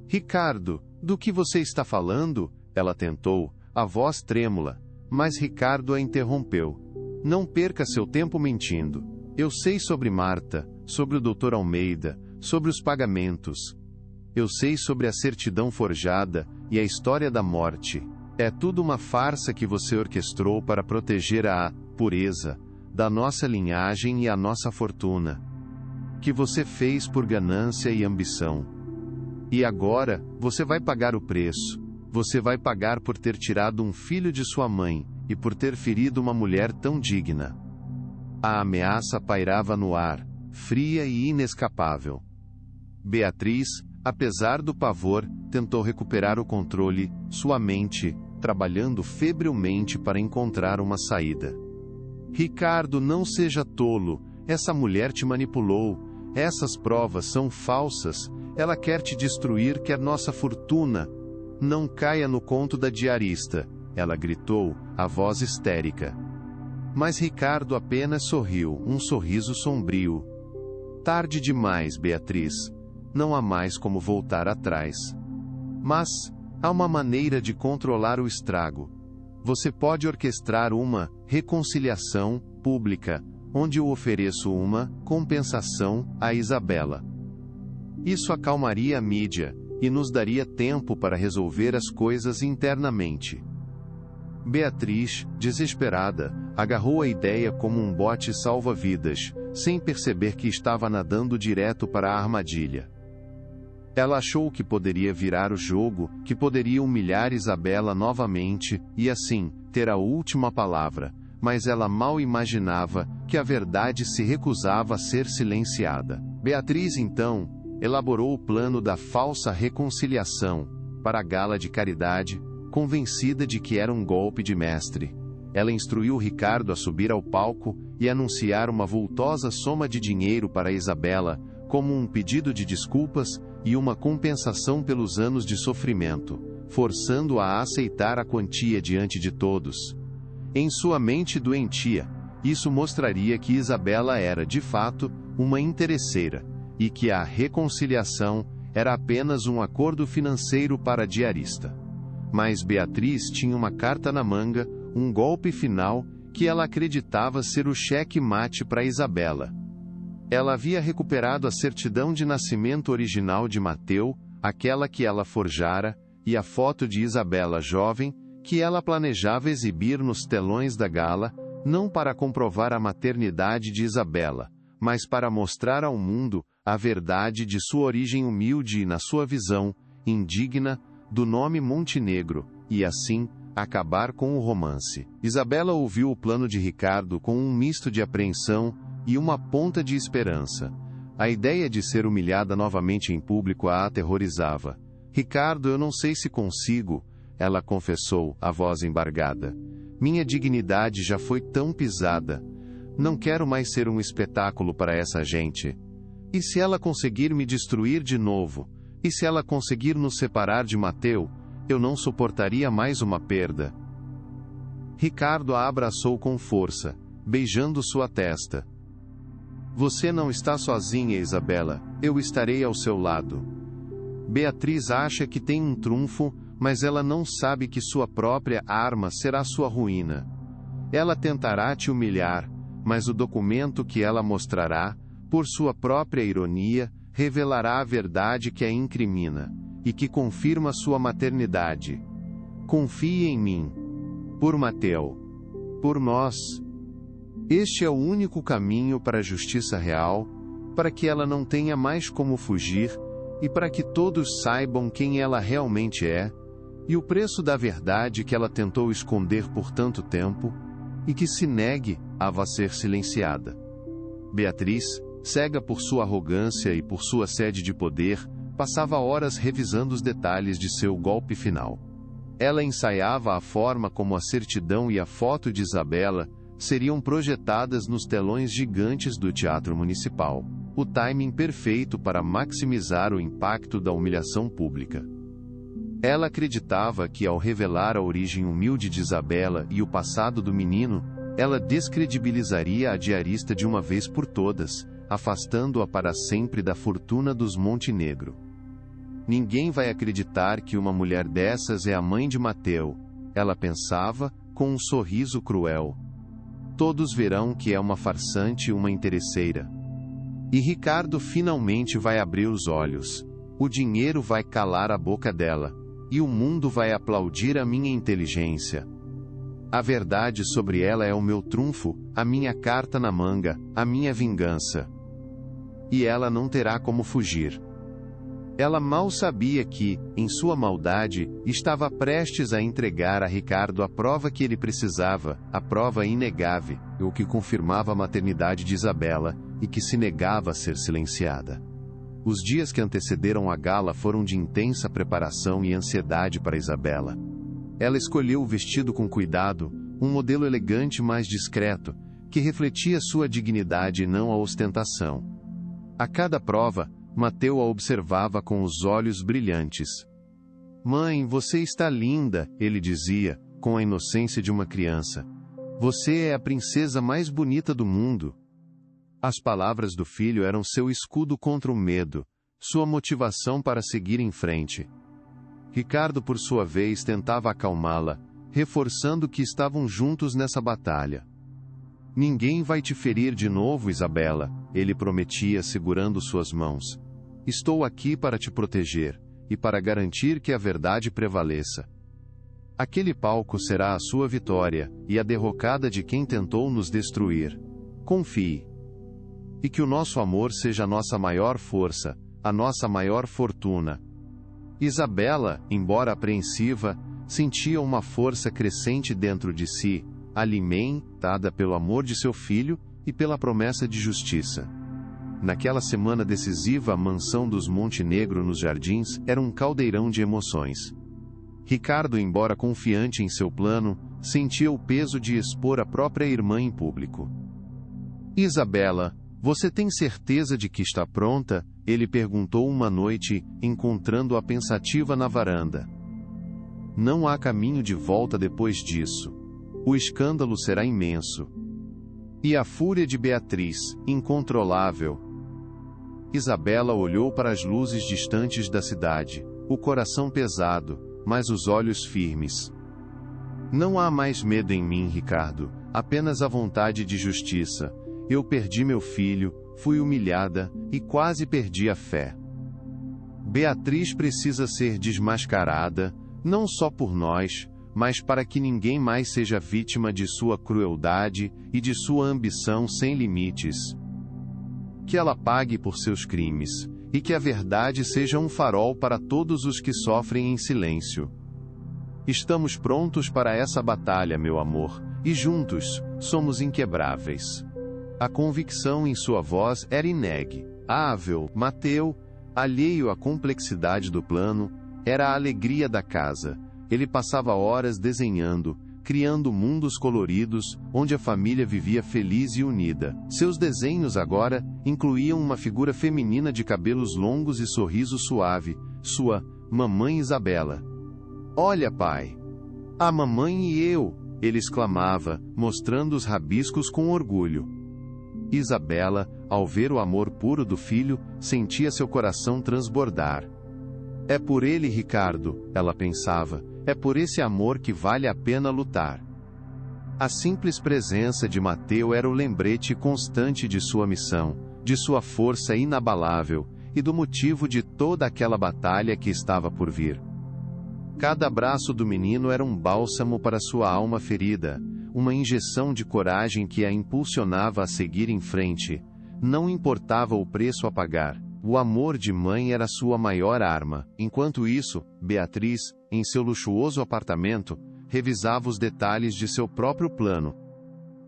Ricardo, do que você está falando? Ela tentou, a voz trêmula, mas Ricardo a interrompeu. Não perca seu tempo mentindo. Eu sei sobre Marta, sobre o Dr. Almeida, sobre os pagamentos. Eu sei sobre a certidão forjada e a história da morte. É tudo uma farsa que você orquestrou para proteger a pureza da nossa linhagem e a nossa fortuna. Que você fez por ganância e ambição. E agora, você vai pagar o preço. Você vai pagar por ter tirado um filho de sua mãe, e por ter ferido uma mulher tão digna. A ameaça pairava no ar, fria e inescapável. Beatriz, apesar do pavor, tentou recuperar o controle, sua mente, trabalhando febrilmente para encontrar uma saída. Ricardo, não seja tolo, essa mulher te manipulou, essas provas são falsas, ela quer te destruir, quer nossa fortuna. Não caia no conto da diarista, ela gritou, a voz histérica. Mas Ricardo apenas sorriu, um sorriso sombrio. Tarde demais, Beatriz. Não há mais como voltar atrás. Mas, há uma maneira de controlar o estrago. Você pode orquestrar uma reconciliação pública, onde eu ofereço uma compensação a Isabela. Isso acalmaria a mídia, e nos daria tempo para resolver as coisas internamente. Beatriz, desesperada, agarrou a ideia como um bote salva-vidas, sem perceber que estava nadando direto para a armadilha. Ela achou que poderia virar o jogo, que poderia humilhar Isabela novamente, e assim, ter a última palavra, mas ela mal imaginava que a verdade se recusava a ser silenciada. Beatriz, então, elaborou o plano da falsa reconciliação, para a gala de caridade, convencida de que era um golpe de mestre. Ela instruiu Ricardo a subir ao palco e anunciar uma vultosa soma de dinheiro para Isabela, como um pedido de desculpas e uma compensação pelos anos de sofrimento, forçando-a a aceitar a quantia diante de todos. Em sua mente doentia, isso mostraria que Isabela era, de fato, uma interesseira, e que a reconciliação era apenas um acordo financeiro para a diarista. Mas Beatriz tinha uma carta na manga, um golpe final, que ela acreditava ser o cheque-mate para Isabela. Ela havia recuperado a certidão de nascimento original de Mateu, aquela que ela forjara, e a foto de Isabela jovem, que ela planejava exibir nos telões da gala, não para comprovar a maternidade de Isabela, mas para mostrar ao mundo a verdade de sua origem humilde e, na sua visão, indigna, do nome Montenegro, e assim, acabar com o romance. Isabela ouviu o plano de Ricardo com um misto de apreensão e uma ponta de esperança. A ideia de ser humilhada novamente em público a aterrorizava. Ricardo, eu não sei se consigo, ela confessou, a voz embargada. Minha dignidade já foi tão pisada. Não quero mais ser um espetáculo para essa gente. E se ela conseguir me destruir de novo? E se ela conseguir nos separar de Mateu? Eu não suportaria mais uma perda. Ricardo a abraçou com força, beijando sua testa. Você não está sozinha, Isabela, eu estarei ao seu lado. Beatriz acha que tem um trunfo, mas ela não sabe que sua própria arma será sua ruína. Ela tentará te humilhar, mas o documento que ela mostrará, por sua própria ironia, revelará a verdade que a incrimina, e que confirma sua maternidade. Confie em mim. Por Mateu. Por nós. Este é o único caminho para a justiça real, para que ela não tenha mais como fugir, e para que todos saibam quem ela realmente é, e o preço da verdade que ela tentou esconder por tanto tempo, e que se negue a ser silenciada. Beatriz, cega por sua arrogância e por sua sede de poder, passava horas revisando os detalhes de seu golpe final. Ela ensaiava a forma como a certidão e a foto de Isabela seriam projetadas nos telões gigantes do Teatro Municipal, o timing perfeito para maximizar o impacto da humilhação pública. Ela acreditava que, ao revelar a origem humilde de Isabela e o passado do menino, ela descredibilizaria a diarista de uma vez por todas, afastando-a para sempre da fortuna dos Montenegro. Ninguém vai acreditar que uma mulher dessas é a mãe de Mateu, ela pensava, com um sorriso cruel. Todos verão que é uma farsante e uma interesseira. E Ricardo finalmente vai abrir os olhos. O dinheiro vai calar a boca dela, e o mundo vai aplaudir a minha inteligência. A verdade sobre ela é o meu trunfo, a minha carta na manga, a minha vingança. E ela não terá como fugir. Ela mal sabia que, em sua maldade, estava prestes a entregar a Ricardo a prova que ele precisava, a prova inegável, o que confirmava a maternidade de Isabela, e que se negava a ser silenciada. Os dias que antecederam a gala foram de intensa preparação e ansiedade para Isabela. Ela escolheu o vestido com cuidado, um modelo elegante mais discreto, que refletia sua dignidade e não a ostentação. A cada prova, Mateu a observava com os olhos brilhantes. Mãe, você está linda, ele dizia, com a inocência de uma criança. Você é a princesa mais bonita do mundo. As palavras do filho eram seu escudo contra o medo, sua motivação para seguir em frente. Ricardo, por sua vez, tentava acalmá-la, reforçando que estavam juntos nessa batalha. Ninguém vai te ferir de novo, Isabela, ele prometia, segurando suas mãos. Estou aqui para te proteger, e para garantir que a verdade prevaleça. Aquele palco será a sua vitória, e a derrocada de quem tentou nos destruir. Confie. E que o nosso amor seja a nossa maior força, a nossa maior fortuna. Isabela, embora apreensiva, sentia uma força crescente dentro de si, alimentada pelo amor de seu filho e pela promessa de justiça. Naquela semana decisiva, a mansão dos Montenegro nos Jardins era um caldeirão de emoções. Ricardo, embora confiante em seu plano, sentia o peso de expor a própria irmã em público. Isabela, você tem certeza de que está pronta? Ele perguntou uma noite, encontrando-a pensativa na varanda. Não há caminho de volta depois disso. O escândalo será imenso. E a fúria de Beatriz, incontrolável. Isabela olhou para as luzes distantes da cidade, o coração pesado, mas os olhos firmes. Não há mais medo em mim, Ricardo, apenas a vontade de justiça. Eu perdi meu filho, fui humilhada, e quase perdi a fé. Beatriz precisa ser desmascarada, não só por nós, mas para que ninguém mais seja vítima de sua crueldade e de sua ambição sem limites. Que ela pague por seus crimes, e que a verdade seja um farol para todos os que sofrem em silêncio. Estamos prontos para essa batalha, meu amor, e juntos, somos inquebráveis. A convicção em sua voz era inegável. Mateu, alheio à complexidade do plano, era a alegria da casa. Ele passava horas desenhando, criando mundos coloridos, onde a família vivia feliz e unida. Seus desenhos agora incluíam uma figura feminina de cabelos longos e sorriso suave, sua mamãe Isabela. Olha, pai! A mamãe e eu! Ele exclamava, mostrando os rabiscos com orgulho. Isabela, ao ver o amor puro do filho, sentia seu coração transbordar. É por ele, Ricardo, ela pensava, é por esse amor que vale a pena lutar. A simples presença de Mateu era o lembrete constante de sua missão, de sua força inabalável, e do motivo de toda aquela batalha que estava por vir. Cada abraço do menino era um bálsamo para sua alma ferida, uma injeção de coragem que a impulsionava a seguir em frente. Não importava o preço a pagar, o amor de mãe era sua maior arma. Enquanto isso, Beatriz, em seu luxuoso apartamento, revisava os detalhes de seu próprio plano.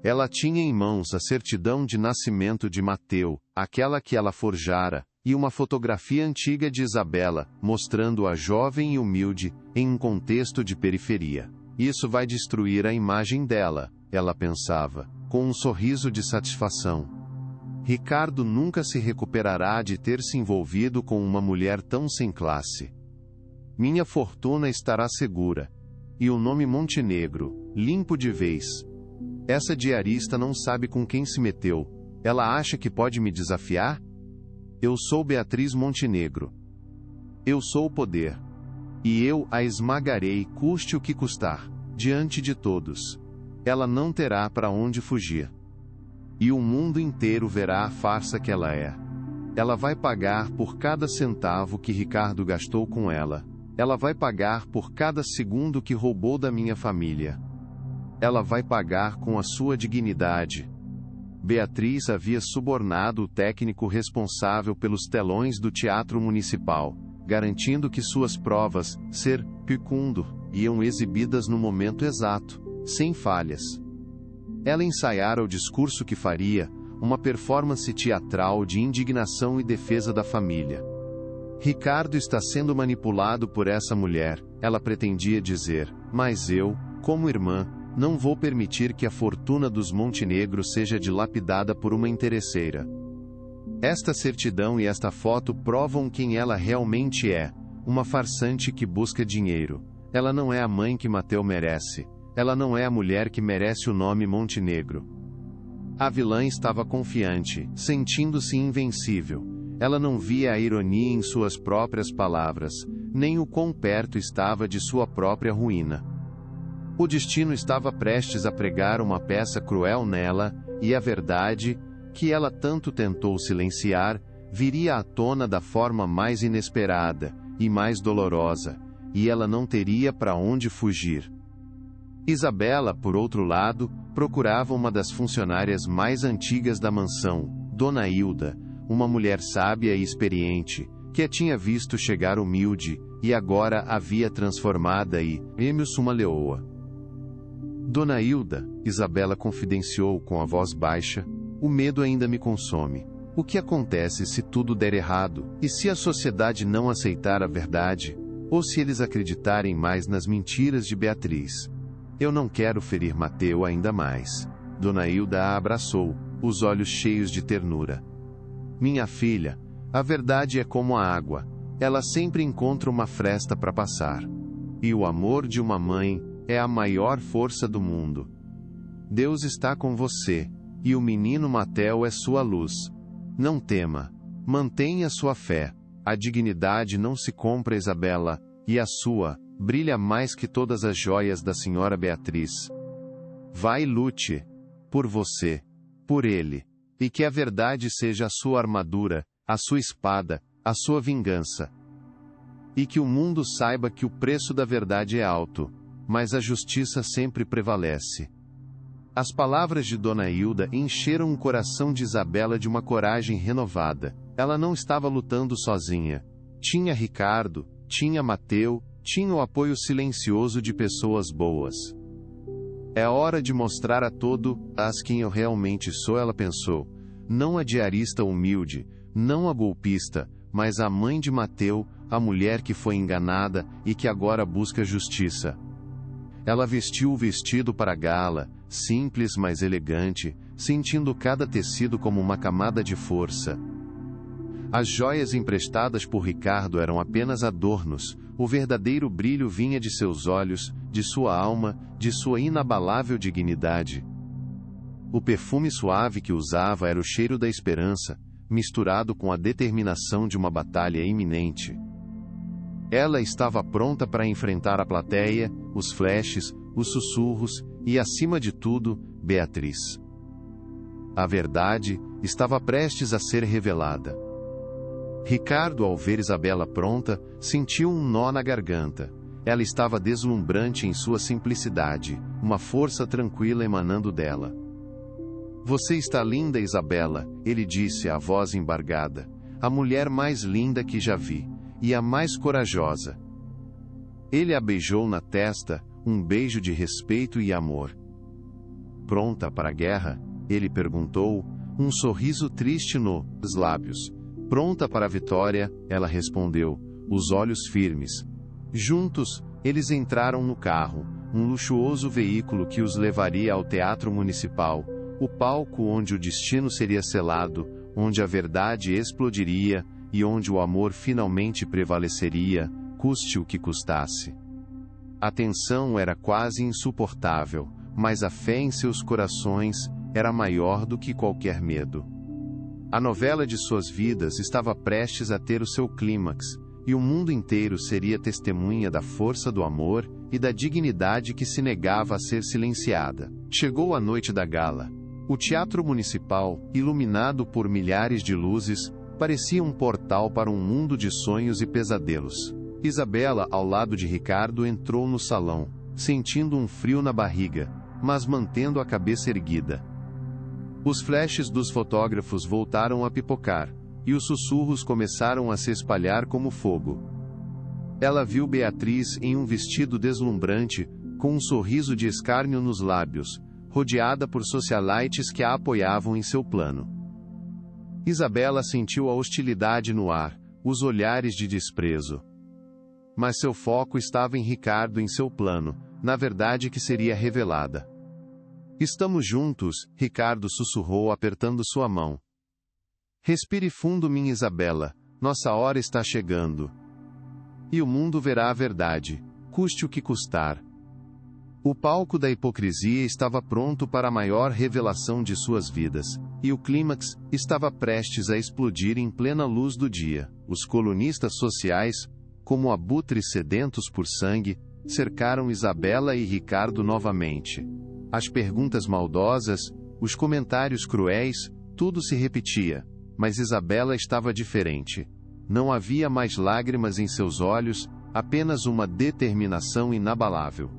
Ela tinha em mãos a certidão de nascimento de Mateu, aquela que ela forjara, e uma fotografia antiga de Isabela, mostrando-a jovem e humilde, em um contexto de periferia. Isso vai destruir a imagem dela, ela pensava, com um sorriso de satisfação. Ricardo nunca se recuperará de ter se envolvido com uma mulher tão sem classe. Minha fortuna estará segura. E o nome Montenegro, limpo de vez. Essa diarista não sabe com quem se meteu. Ela acha que pode me desafiar? Eu sou Beatriz Montenegro. Eu sou o poder. E eu a esmagarei, custe o que custar, diante de todos. Ela não terá para onde fugir. E o mundo inteiro verá a farsa que ela é. Ela vai pagar por cada centavo que Ricardo gastou com ela. Ela vai pagar por cada segundo que roubou da minha família. Ela vai pagar com a sua dignidade. Beatriz havia subornado o técnico responsável pelos telões do Teatro Municipal, garantindo que suas provas, ser picundo, iam exibidas no momento exato, sem falhas. Ela ensaiara o discurso que faria, uma performance teatral de indignação e defesa da família. Ricardo está sendo manipulado por essa mulher, ela pretendia dizer, mas eu, como irmã, não vou permitir que a fortuna dos Montenegro seja dilapidada por uma interesseira. Esta certidão e esta foto provam quem ela realmente é, uma farsante que busca dinheiro. Ela não é a mãe que Mateu merece. Ela não é a mulher que merece o nome Montenegro. A vilã estava confiante, sentindo-se invencível. Ela não via a ironia em suas próprias palavras, nem o quão perto estava de sua própria ruína. O destino estava prestes a pregar uma peça cruel nela, e a verdade, que ela tanto tentou silenciar, viria à tona da forma mais inesperada e mais dolorosa, e ela não teria para onde fugir. Isabela, por outro lado, procurava uma das funcionárias mais antigas da mansão, Dona Hilda, uma mulher sábia e experiente, que a tinha visto chegar humilde, e agora a havia transformada e, uma leoa. Dona Hilda, Isabela confidenciou com a voz baixa, o medo ainda me consome. O que acontece se tudo der errado, e se a sociedade não aceitar a verdade, ou se eles acreditarem mais nas mentiras de Beatriz? Eu não quero ferir Mateu ainda mais. Dona Hilda a abraçou, os olhos cheios de ternura. Minha filha, a verdade é como a água, ela sempre encontra uma fresta para passar. E o amor de uma mãe é a maior força do mundo. Deus está com você, e o menino Mateu é sua luz. Não tema, mantenha sua fé, a dignidade não se compra, Isabela, e a sua, brilha mais que todas as joias da senhora Beatriz. Vai e lute, por você, por ele, e que a verdade seja a sua armadura, a sua espada, a sua vingança. E que o mundo saiba que o preço da verdade é alto, mas a justiça sempre prevalece. As palavras de Dona Hilda encheram o coração de Isabela de uma coragem renovada. Ela não estava lutando sozinha. Tinha Ricardo, tinha Mateu, tinha o apoio silencioso de pessoas boas. É hora de mostrar a todos quem eu realmente sou, ela pensou. Não a diarista humilde, não a golpista, mas a mãe de Mateu, a mulher que foi enganada e que agora busca justiça. Ela vestiu o vestido para a gala, simples mas elegante, sentindo cada tecido como uma camada de força. As joias emprestadas por Ricardo eram apenas adornos, o verdadeiro brilho vinha de seus olhos, de sua alma, de sua inabalável dignidade. O perfume suave que usava era o cheiro da esperança, misturado com a determinação de uma batalha iminente. Ela estava pronta para enfrentar a plateia, os flashes, os sussurros e, acima de tudo, Beatriz. A verdade estava prestes a ser revelada. Ricardo, ao ver Isabela pronta, sentiu um nó na garganta. Ela estava deslumbrante em sua simplicidade, uma força tranquila emanando dela. Você está linda, Isabela, ele disse a voz embargada. A mulher mais linda que já vi. E a mais corajosa. Ele a beijou na testa, um beijo de respeito e amor. Pronta para a guerra? Ele perguntou, um sorriso triste nos lábios. Pronta para a vitória, ela respondeu, os olhos firmes. Juntos, eles entraram no carro, um luxuoso veículo que os levaria ao Teatro Municipal, o palco onde o destino seria selado, onde a verdade explodiria, e onde o amor finalmente prevaleceria, custe o que custasse. A tensão era quase insuportável, mas a fé em seus corações era maior do que qualquer medo. A novela de suas vidas estava prestes a ter o seu clímax, e o mundo inteiro seria testemunha da força do amor e da dignidade que se negava a ser silenciada. Chegou a noite da gala. O Teatro Municipal, iluminado por milhares de luzes, parecia um portal para um mundo de sonhos e pesadelos. Isabela, ao lado de Ricardo, entrou no salão, sentindo um frio na barriga, mas mantendo a cabeça erguida. Os flashes dos fotógrafos voltaram a pipocar, e os sussurros começaram a se espalhar como fogo. Ela viu Beatriz em um vestido deslumbrante, com um sorriso de escárnio nos lábios, rodeada por socialites que a apoiavam em seu plano. Isabela sentiu a hostilidade no ar, os olhares de desprezo. Mas seu foco estava em Ricardo, em seu plano, na verdade que seria revelada. Estamos juntos, Ricardo sussurrou apertando sua mão. Respire fundo, minha Isabela, nossa hora está chegando. E o mundo verá a verdade, custe o que custar. O palco da hipocrisia estava pronto para a maior revelação de suas vidas, e o clímax estava prestes a explodir em plena luz do dia. Os colunistas sociais, como abutres sedentos por sangue, cercaram Isabela e Ricardo novamente. As perguntas maldosas, os comentários cruéis, tudo se repetia, mas Isabela estava diferente. Não havia mais lágrimas em seus olhos, apenas uma determinação inabalável.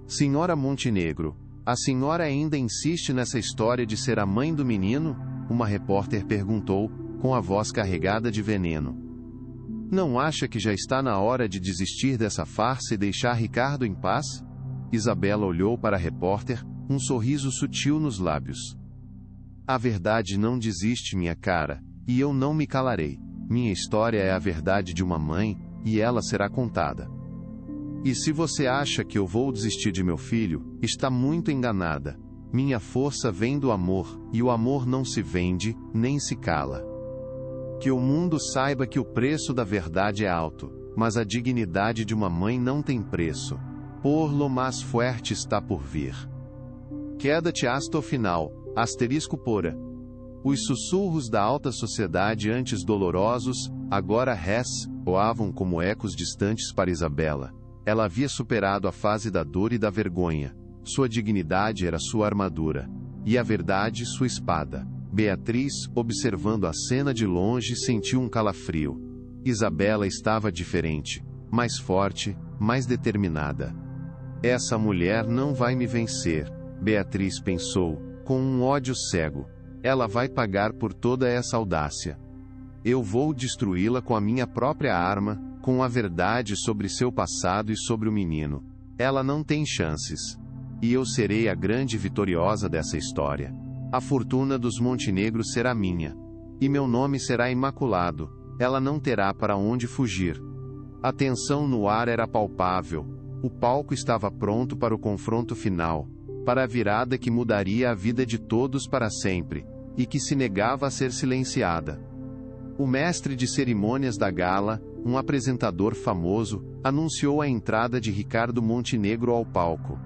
Senhora Montenegro, a senhora ainda insiste nessa história de ser a mãe do menino? Uma repórter perguntou, com a voz carregada de veneno. Não acha que já está na hora de desistir dessa farsa e deixar Ricardo em paz? Isabela olhou para a repórter, um sorriso sutil nos lábios. A verdade não desiste, minha cara, e eu não me calarei. Minha história é a verdade de uma mãe, e ela será contada. E se você acha que eu vou desistir de meu filho, está muito enganada. Minha força vem do amor, e o amor não se vende, nem se cala. Que o mundo saiba que o preço da verdade é alto, mas a dignidade de uma mãe não tem preço. Por lo mais forte está por vir. Queda-te hasta final, asterisco pora. Os sussurros da alta sociedade antes dolorosos, agora soavam como ecos distantes para Isabela. Ela havia superado a fase da dor e da vergonha. Sua dignidade era sua armadura. E a verdade, sua espada. Beatriz, observando a cena de longe, sentiu um calafrio. Isabela estava diferente, mais forte, mais determinada. Essa mulher não vai me vencer, Beatriz pensou, com um ódio cego. Ela vai pagar por toda essa audácia. Eu vou destruí-la com a minha própria arma, com a verdade sobre seu passado e sobre o menino. Ela não tem chances. E eu serei a grande vitoriosa dessa história. A fortuna dos Montenegro será minha. E meu nome será imaculado. Ela não terá para onde fugir. A tensão no ar era palpável. O palco estava pronto para o confronto final, para a virada que mudaria a vida de todos para sempre, e que se negava a ser silenciada. O mestre de cerimônias da gala, um apresentador famoso, anunciou a entrada de Ricardo Montenegro ao palco.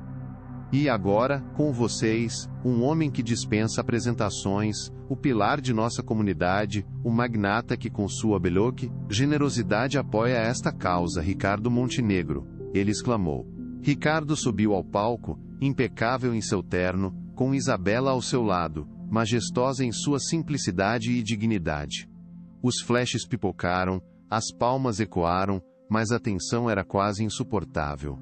E agora, com vocês, um homem que dispensa apresentações, o pilar de nossa comunidade, o magnata que com sua beloque, generosidade apoia esta causa, Ricardo Montenegro, ele exclamou. Ricardo subiu ao palco, impecável em seu terno, com Isabela ao seu lado, majestosa em sua simplicidade e dignidade. Os flashes pipocaram, as palmas ecoaram, mas a tensão era quase insuportável.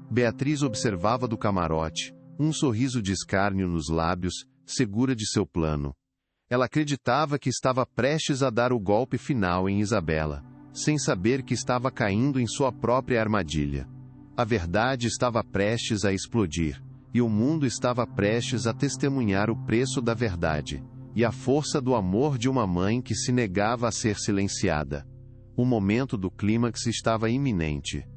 Beatriz observava do camarote, um sorriso de escárnio nos lábios, segura de seu plano. Ela acreditava que estava prestes a dar o golpe final em Isabela, sem saber que estava caindo em sua própria armadilha. A verdade estava prestes a explodir, e o mundo estava prestes a testemunhar o preço da verdade, e a força do amor de uma mãe que se negava a ser silenciada. O momento do clímax estava iminente.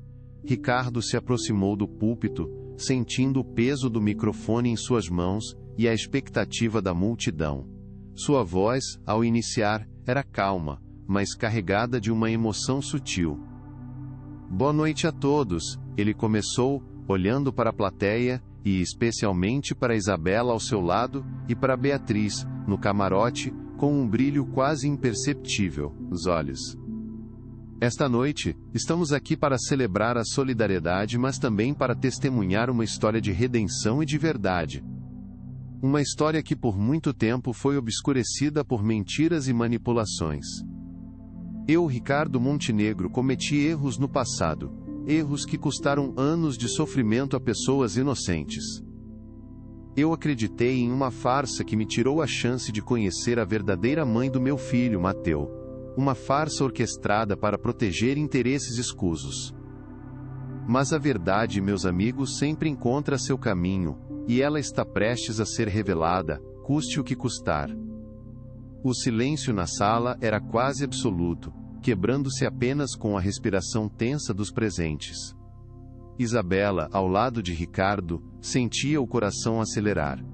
Ricardo se aproximou do púlpito, sentindo o peso do microfone em suas mãos, e a expectativa da multidão. Sua voz, ao iniciar, era calma, mas carregada de uma emoção sutil. Boa noite a todos, ele começou, olhando para a plateia, e especialmente para Isabela ao seu lado, e para Beatriz, no camarote, com um brilho quase imperceptível nos olhos. Esta noite, estamos aqui para celebrar a solidariedade, mas também para testemunhar uma história de redenção e de verdade. Uma história que por muito tempo foi obscurecida por mentiras e manipulações. Eu, Ricardo Montenegro, cometi erros no passado, erros que custaram anos de sofrimento a pessoas inocentes. Eu acreditei em uma farsa que me tirou a chance de conhecer a verdadeira mãe do meu filho, Mateu. Uma farsa orquestrada para proteger interesses escusos. Mas a verdade, meus amigos, sempre encontra seu caminho, e ela está prestes a ser revelada, custe o que custar. O silêncio na sala era quase absoluto, quebrando-se apenas com a respiração tensa dos presentes. Isabela, ao lado de Ricardo, sentia o coração acelerar.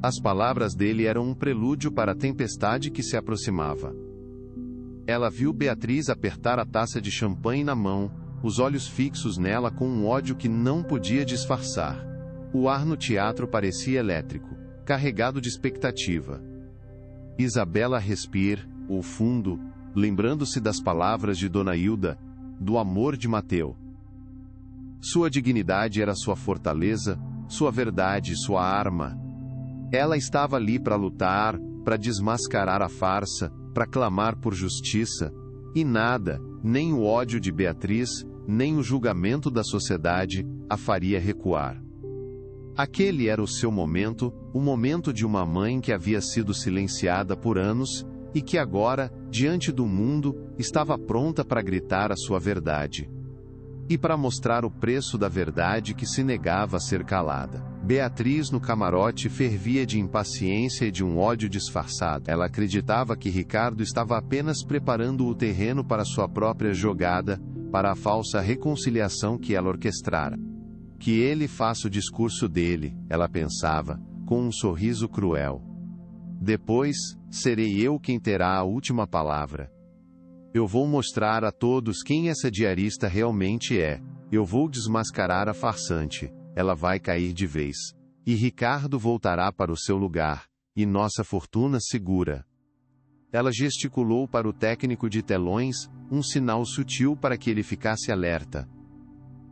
As palavras dele eram um prelúdio para a tempestade que se aproximava. Ela viu Beatriz apertar a taça de champanhe na mão, os olhos fixos nela com um ódio que não podia disfarçar. O ar no teatro parecia elétrico, carregado de expectativa. Isabela respira, o fundo, lembrando-se das palavras de Dona Hilda, do amor de Mateu. Sua dignidade era sua fortaleza, sua verdade, sua arma. Ela estava ali para lutar, para desmascarar a farsa, para clamar por justiça, e nada, nem o ódio de Beatriz, nem o julgamento da sociedade, a faria recuar. Aquele era o seu momento, o momento de uma mãe que havia sido silenciada por anos, e que agora, diante do mundo, estava pronta para gritar a sua verdade. E para mostrar o preço da verdade que se negava a ser calada. Beatriz no camarote fervia de impaciência e de um ódio disfarçado. Ela acreditava que Ricardo estava apenas preparando o terreno para sua própria jogada, para a falsa reconciliação que ela orquestrara. Que ele faça o discurso dele, ela pensava, com um sorriso cruel. Depois, serei eu quem terá a última palavra. Eu vou mostrar a todos quem essa diarista realmente é. Eu vou desmascarar a farsante. Ela vai cair de vez. E Ricardo voltará para o seu lugar, e nossa fortuna segura. Ela gesticulou para o técnico de telões, um sinal sutil para que ele ficasse alerta.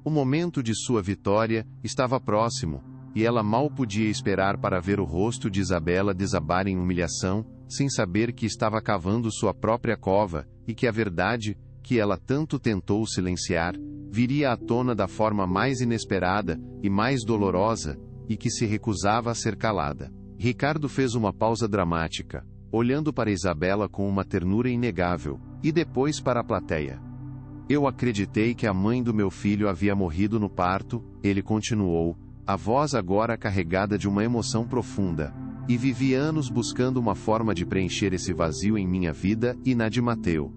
O momento de sua vitória estava próximo, e ela mal podia esperar para ver o rosto de Isabela desabar em humilhação, sem saber que estava cavando sua própria cova, e que a verdade, que ela tanto tentou silenciar, viria à tona da forma mais inesperada e mais dolorosa, e que se recusava a ser calada. Ricardo fez uma pausa dramática, olhando para Isabela com uma ternura inegável, e depois para a plateia. Eu acreditei que a mãe do meu filho havia morrido no parto, ele continuou, a voz agora carregada de uma emoção profunda, e vivi anos buscando uma forma de preencher esse vazio em minha vida e na de Mateu.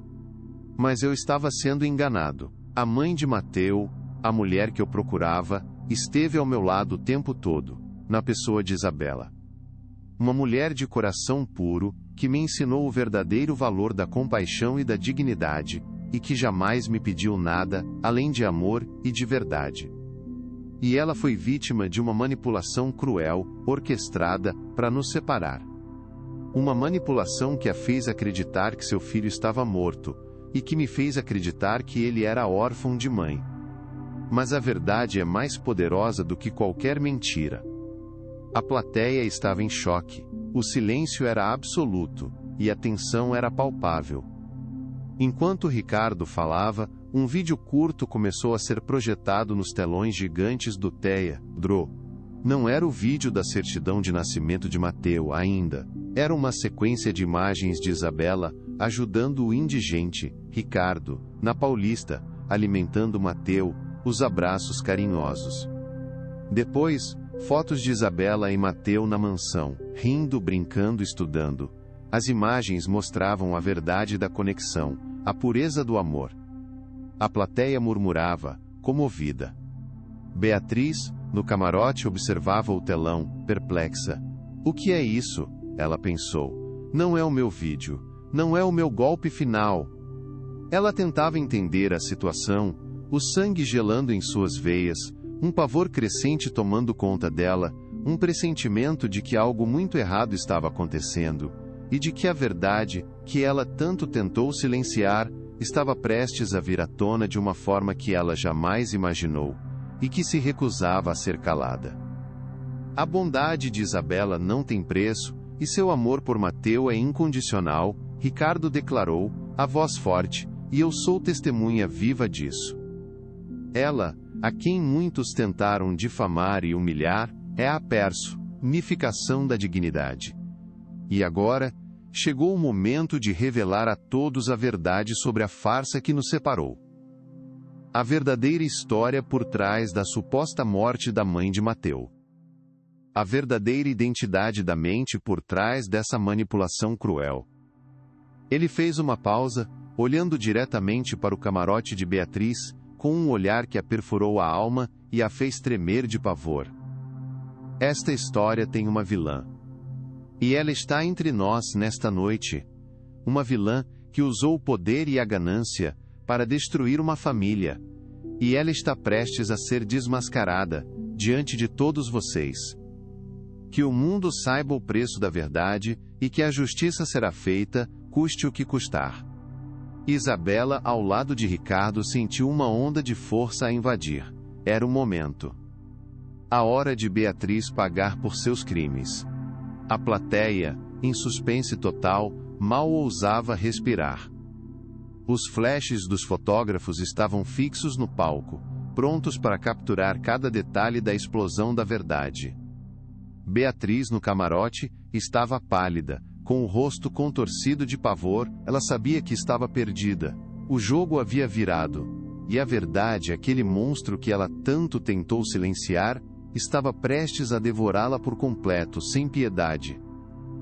Mas eu estava sendo enganado. A mãe de Mateu, a mulher que eu procurava, esteve ao meu lado o tempo todo, na pessoa de Isabela. Uma mulher de coração puro, que me ensinou o verdadeiro valor da compaixão e da dignidade, e que jamais me pediu nada, além de amor e de verdade. E ela foi vítima de uma manipulação cruel, orquestrada, para nos separar. Uma manipulação que a fez acreditar que seu filho estava morto, e que me fez acreditar que ele era órfão de mãe. Mas a verdade é mais poderosa do que qualquer mentira. A plateia estava em choque, o silêncio era absoluto, e a tensão era palpável. Enquanto Ricardo falava, um vídeo curto começou a ser projetado nos telões gigantes do teatro. Não era o vídeo da certidão de nascimento de Mateu ainda. Era uma sequência de imagens de Isabela, ajudando o indigente, Ricardo, na Paulista, alimentando Mateu, os abraços carinhosos. Depois, fotos de Isabela e Mateu na mansão, rindo, brincando, estudando. As imagens mostravam a verdade da conexão, a pureza do amor. A plateia murmurava, comovida. Beatriz, no camarote, observava o telão, perplexa. O que é isso? Ela pensou. Não é o meu vídeo. Não é o meu golpe final. Ela tentava entender a situação, o sangue gelando em suas veias, um pavor crescente tomando conta dela, um pressentimento de que algo muito errado estava acontecendo, e de que a verdade, que ela tanto tentou silenciar, estava prestes a vir à tona de uma forma que ela jamais imaginou, e que se recusava a ser calada. A bondade de Isabela não tem preço, e seu amor por Mateu é incondicional, Ricardo declarou, a voz forte, e eu sou testemunha viva disso. Ela, a quem muitos tentaram difamar e humilhar, é a personificação da dignidade. E agora, chegou o momento de revelar a todos a verdade sobre a farsa que nos separou. A verdadeira história por trás da suposta morte da mãe de Mateu. A verdadeira identidade da mente por trás dessa manipulação cruel. Ele fez uma pausa, olhando diretamente para o camarote de Beatriz, com um olhar que a perfurou a alma e a fez tremer de pavor. Esta história tem uma vilã. E ela está entre nós nesta noite. Uma vilã que usou o poder e a ganância para destruir uma família. E ela está prestes a ser desmascarada, diante de todos vocês. Que o mundo saiba o preço da verdade, e que a justiça será feita, custe o que custar. Isabela, ao lado de Ricardo, sentiu uma onda de força a invadir. Era o momento. A hora de Beatriz pagar por seus crimes. A plateia, em suspense total, mal ousava respirar. Os flashes dos fotógrafos estavam fixos no palco, prontos para capturar cada detalhe da explosão da verdade. Beatriz, no camarote, estava pálida, Com o rosto contorcido de pavor, ela sabia que estava perdida. O jogo havia virado. E a verdade, aquele monstro que ela tanto tentou silenciar, estava prestes a devorá-la por completo, sem piedade.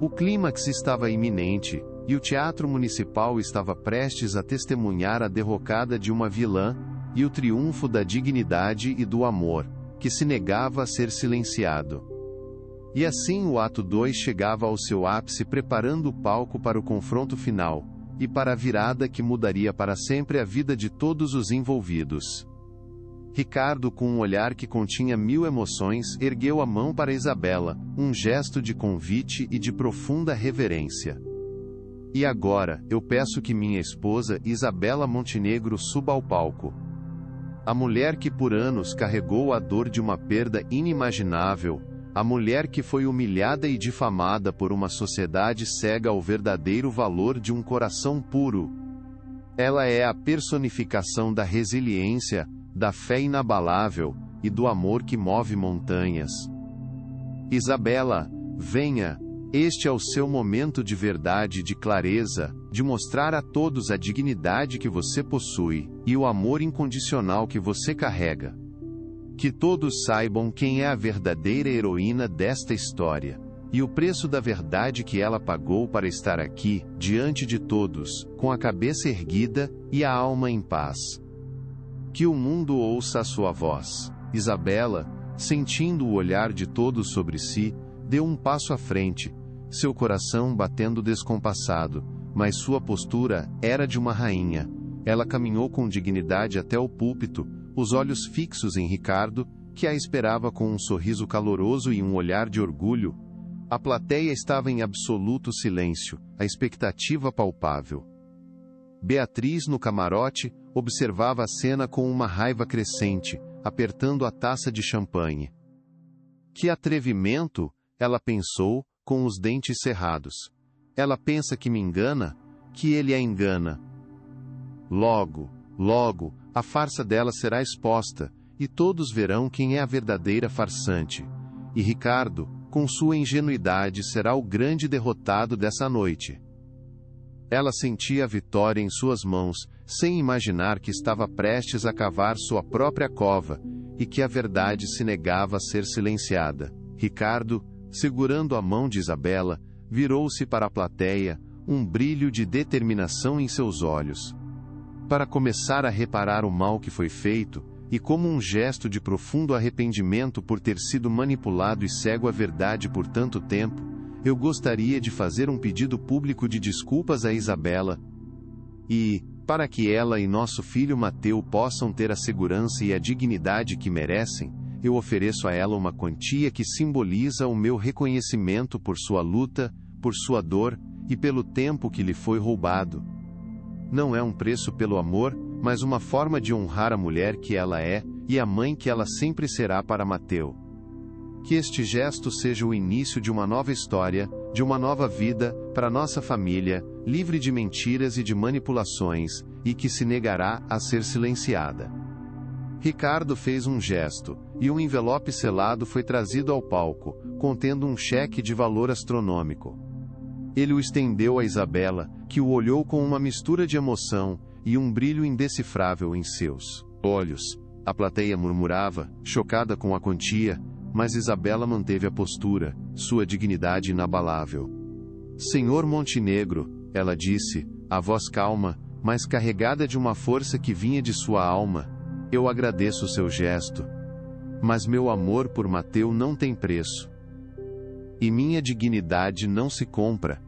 O clímax estava iminente, e o teatro municipal estava prestes a testemunhar a derrocada de uma vilã, e o triunfo da dignidade e do amor, que se negava a ser silenciado. E assim o ato 2 chegava ao seu ápice, preparando o palco para o confronto final, e para a virada que mudaria para sempre a vida de todos os envolvidos. Ricardo, com um olhar que continha 1000 emoções, ergueu a mão para Isabela, um gesto de convite e de profunda reverência. E agora, eu peço que minha esposa, Isabela Montenegro, suba ao palco. A mulher que por anos carregou a dor de uma perda inimaginável, a mulher que foi humilhada e difamada por uma sociedade cega ao verdadeiro valor de um coração puro. Ela é a personificação da resiliência, da fé inabalável, e do amor que move montanhas. Isabela, venha, este é o seu momento de verdade e de clareza, de mostrar a todos a dignidade que você possui, e o amor incondicional que você carrega. Que todos saibam quem é a verdadeira heroína desta história, e o preço da verdade que ela pagou para estar aqui, diante de todos, com a cabeça erguida, e a alma em paz. Que o mundo ouça a sua voz. Isabela, sentindo o olhar de todos sobre si, deu um passo à frente, seu coração batendo descompassado, mas sua postura era de uma rainha. Ela caminhou com dignidade até o púlpito, os olhos fixos em Ricardo, que a esperava com um sorriso caloroso e um olhar de orgulho. A plateia estava em absoluto silêncio, a expectativa palpável. Beatriz, no camarote, observava a cena com uma raiva crescente, apertando a taça de champanhe. Que atrevimento, ela pensou, com os dentes cerrados. Ela pensa que me engana, que ele a engana. Logo, a farsa dela será exposta, e todos verão quem é a verdadeira farsante. E Ricardo, com sua ingenuidade, será o grande derrotado dessa noite. Ela sentia a vitória em suas mãos, sem imaginar que estava prestes a cavar sua própria cova, e que a verdade se negava a ser silenciada. Ricardo, segurando a mão de Isabela, virou-se para a plateia, um brilho de determinação em seus olhos. Para começar a reparar o mal que foi feito, e como um gesto de profundo arrependimento por ter sido manipulado e cego à verdade por tanto tempo, eu gostaria de fazer um pedido público de desculpas a Isabela. E, para que ela e nosso filho Mateu possam ter a segurança e a dignidade que merecem, eu ofereço a ela uma quantia que simboliza o meu reconhecimento por sua luta, por sua dor, e pelo tempo que lhe foi roubado. Não é um preço pelo amor, mas uma forma de honrar a mulher que ela é, e a mãe que ela sempre será para Mateu. Que este gesto seja o início de uma nova história, de uma nova vida, para nossa família, livre de mentiras e de manipulações, e que se negará a ser silenciada. Ricardo fez um gesto, e um envelope selado foi trazido ao palco, contendo um cheque de valor astronômico. Ele o estendeu a Isabela, que o olhou com uma mistura de emoção, e um brilho indecifrável em seus olhos. A plateia murmurava, chocada com a quantia, mas Isabela manteve a postura, sua dignidade inabalável. Senhor Montenegro, ela disse, a voz calma, mas carregada de uma força que vinha de sua alma, eu agradeço o seu gesto. Mas meu amor por Mateu não tem preço. E minha dignidade não se compra.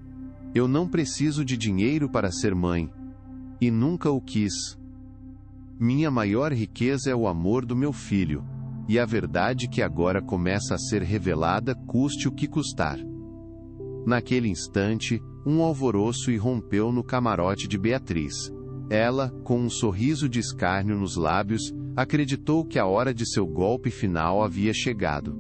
Eu não preciso de dinheiro para ser mãe. E nunca o quis. Minha maior riqueza é o amor do meu filho, e a verdade que agora começa a ser revelada custe o que custar. Naquele instante, um alvoroço irrompeu no camarote de Beatriz. Ela, com um sorriso de escárnio nos lábios, acreditou que a hora de seu golpe final havia chegado.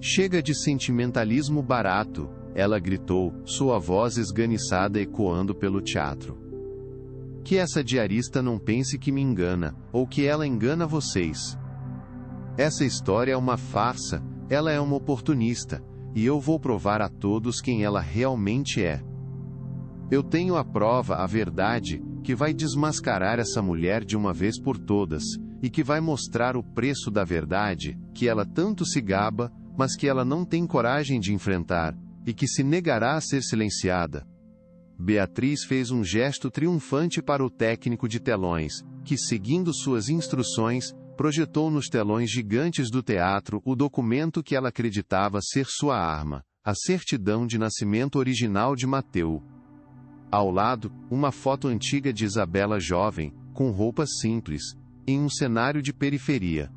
Chega de sentimentalismo barato, ela gritou, sua voz esganiçada ecoando pelo teatro. Que essa diarista não pense que me engana, ou que ela engana vocês. Essa história é uma farsa, ela é uma oportunista, e eu vou provar a todos quem ela realmente é. Eu tenho a prova, a verdade, que vai desmascarar essa mulher de uma vez por todas, e que vai mostrar o preço da verdade, que ela tanto se gaba, mas que ela não tem coragem de enfrentar, e que se negará a ser silenciada. Beatriz fez um gesto triunfante para o técnico de telões, que, seguindo suas instruções, projetou nos telões gigantes do teatro o documento que ela acreditava ser sua arma, a certidão de nascimento original de Mateu. Ao lado, uma foto antiga de Isabela jovem, com roupas simples, em um cenário de periferia.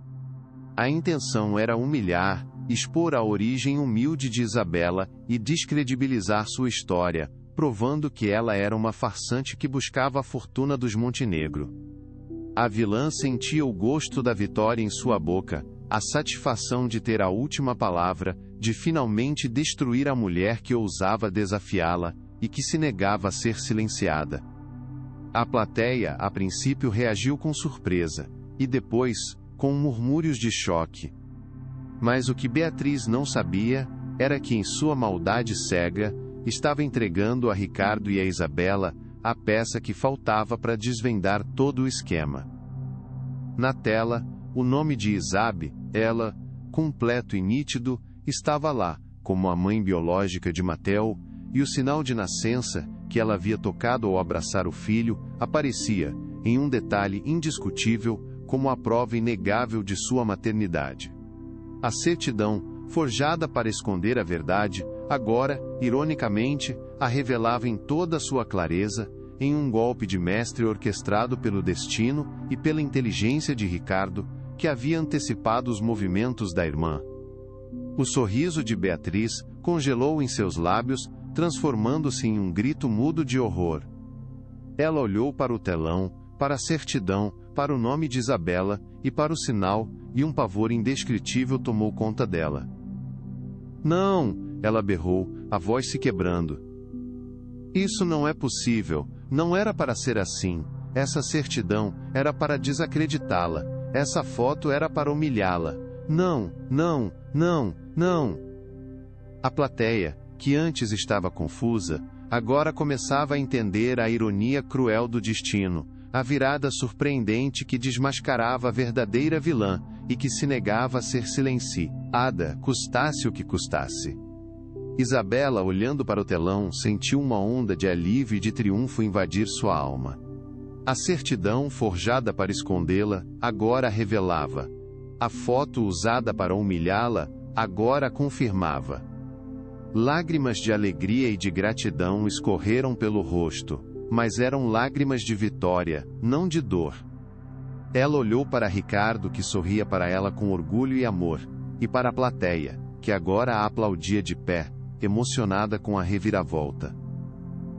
A intenção era humilhar, expor a origem humilde de Isabela e descredibilizar sua história, provando que ela era uma farsante que buscava a fortuna dos Montenegro. A vilã sentia o gosto da vitória em sua boca, a satisfação de ter a última palavra, de finalmente destruir a mulher que ousava desafiá-la, e que se negava a ser silenciada. A plateia, a princípio, reagiu com surpresa, e depois, com murmúrios de choque. Mas o que Beatriz não sabia, era que em sua maldade cega, estava entregando a Ricardo e a Isabela a peça que faltava para desvendar todo o esquema. Na tela, o nome de Isabe, ela, completo e nítido, estava lá, como a mãe biológica de Mateu, e o sinal de nascença, que ela havia tocado ao abraçar o filho, aparecia, em um detalhe indiscutível, como a prova inegável de sua maternidade. A certidão, forjada para esconder a verdade, agora, ironicamente, a revelava em toda a sua clareza, em um golpe de mestre orquestrado pelo destino e pela inteligência de Ricardo, que havia antecipado os movimentos da irmã. O sorriso de Beatriz congelou em seus lábios, transformando-se em um grito mudo de horror. Ela olhou para o telão, para a certidão, para o nome de Isabela, e para o sinal, e um pavor indescritível tomou conta dela. Não! Ela berrou, a voz se quebrando. Isso não é possível, não era para ser assim. Essa certidão era para desacreditá-la. Essa foto era para humilhá-la. Não, não, não, não! A plateia, que antes estava confusa, agora começava a entender a ironia cruel do destino, a virada surpreendente que desmascarava a verdadeira vilã, e que se negava a ser silenciada, custasse o que custasse. Isabela, olhando para o telão, sentiu uma onda de alívio e de triunfo invadir sua alma. A certidão, forjada para escondê-la, agora a revelava. A foto usada para humilhá-la, agora a confirmava. Lágrimas de alegria e de gratidão escorreram pelo rosto, mas eram lágrimas de vitória, não de dor. Ela olhou para Ricardo, que sorria para ela com orgulho e amor, e para a plateia, que agora a aplaudia de pé, emocionada com a reviravolta.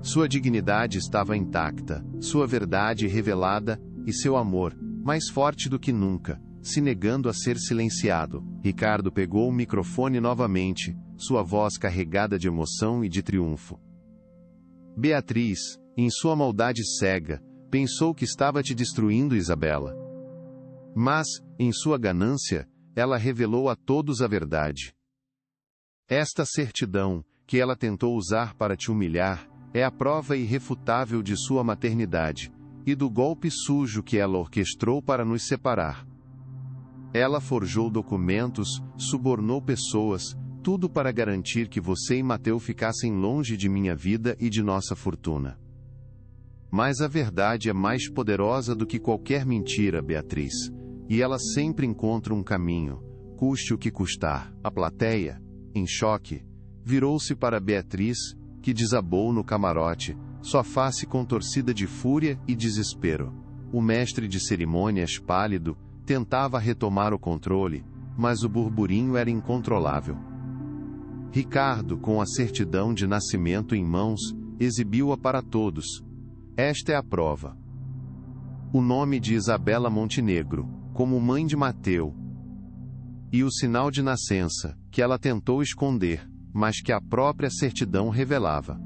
Sua dignidade estava intacta, sua verdade revelada, e seu amor, mais forte do que nunca, se negando a ser silenciado. Ricardo pegou o microfone novamente, sua voz carregada de emoção e de triunfo. Beatriz, em sua maldade cega, pensou que estava te destruindo, Isabela. Mas, em sua ganância, ela revelou a todos a verdade. Esta certidão, que ela tentou usar para te humilhar, é a prova irrefutável de sua maternidade, e do golpe sujo que ela orquestrou para nos separar. Ela forjou documentos, subornou pessoas, tudo para garantir que você e Mateu ficassem longe de minha vida e de nossa fortuna. Mas a verdade é mais poderosa do que qualquer mentira, Beatriz, e ela sempre encontra um caminho, custe o que custar. A plateia, em choque, virou-se para Beatriz, que desabou no camarote, sua face contorcida de fúria e desespero. O mestre de cerimônias, pálido, tentava retomar o controle, mas o burburinho era incontrolável. Ricardo, com a certidão de nascimento em mãos, exibiu-a para todos. Esta é a prova. O nome de Isabela Montenegro, como mãe de Mateu. E o sinal de nascença, que ela tentou esconder, mas que a própria certidão revelava.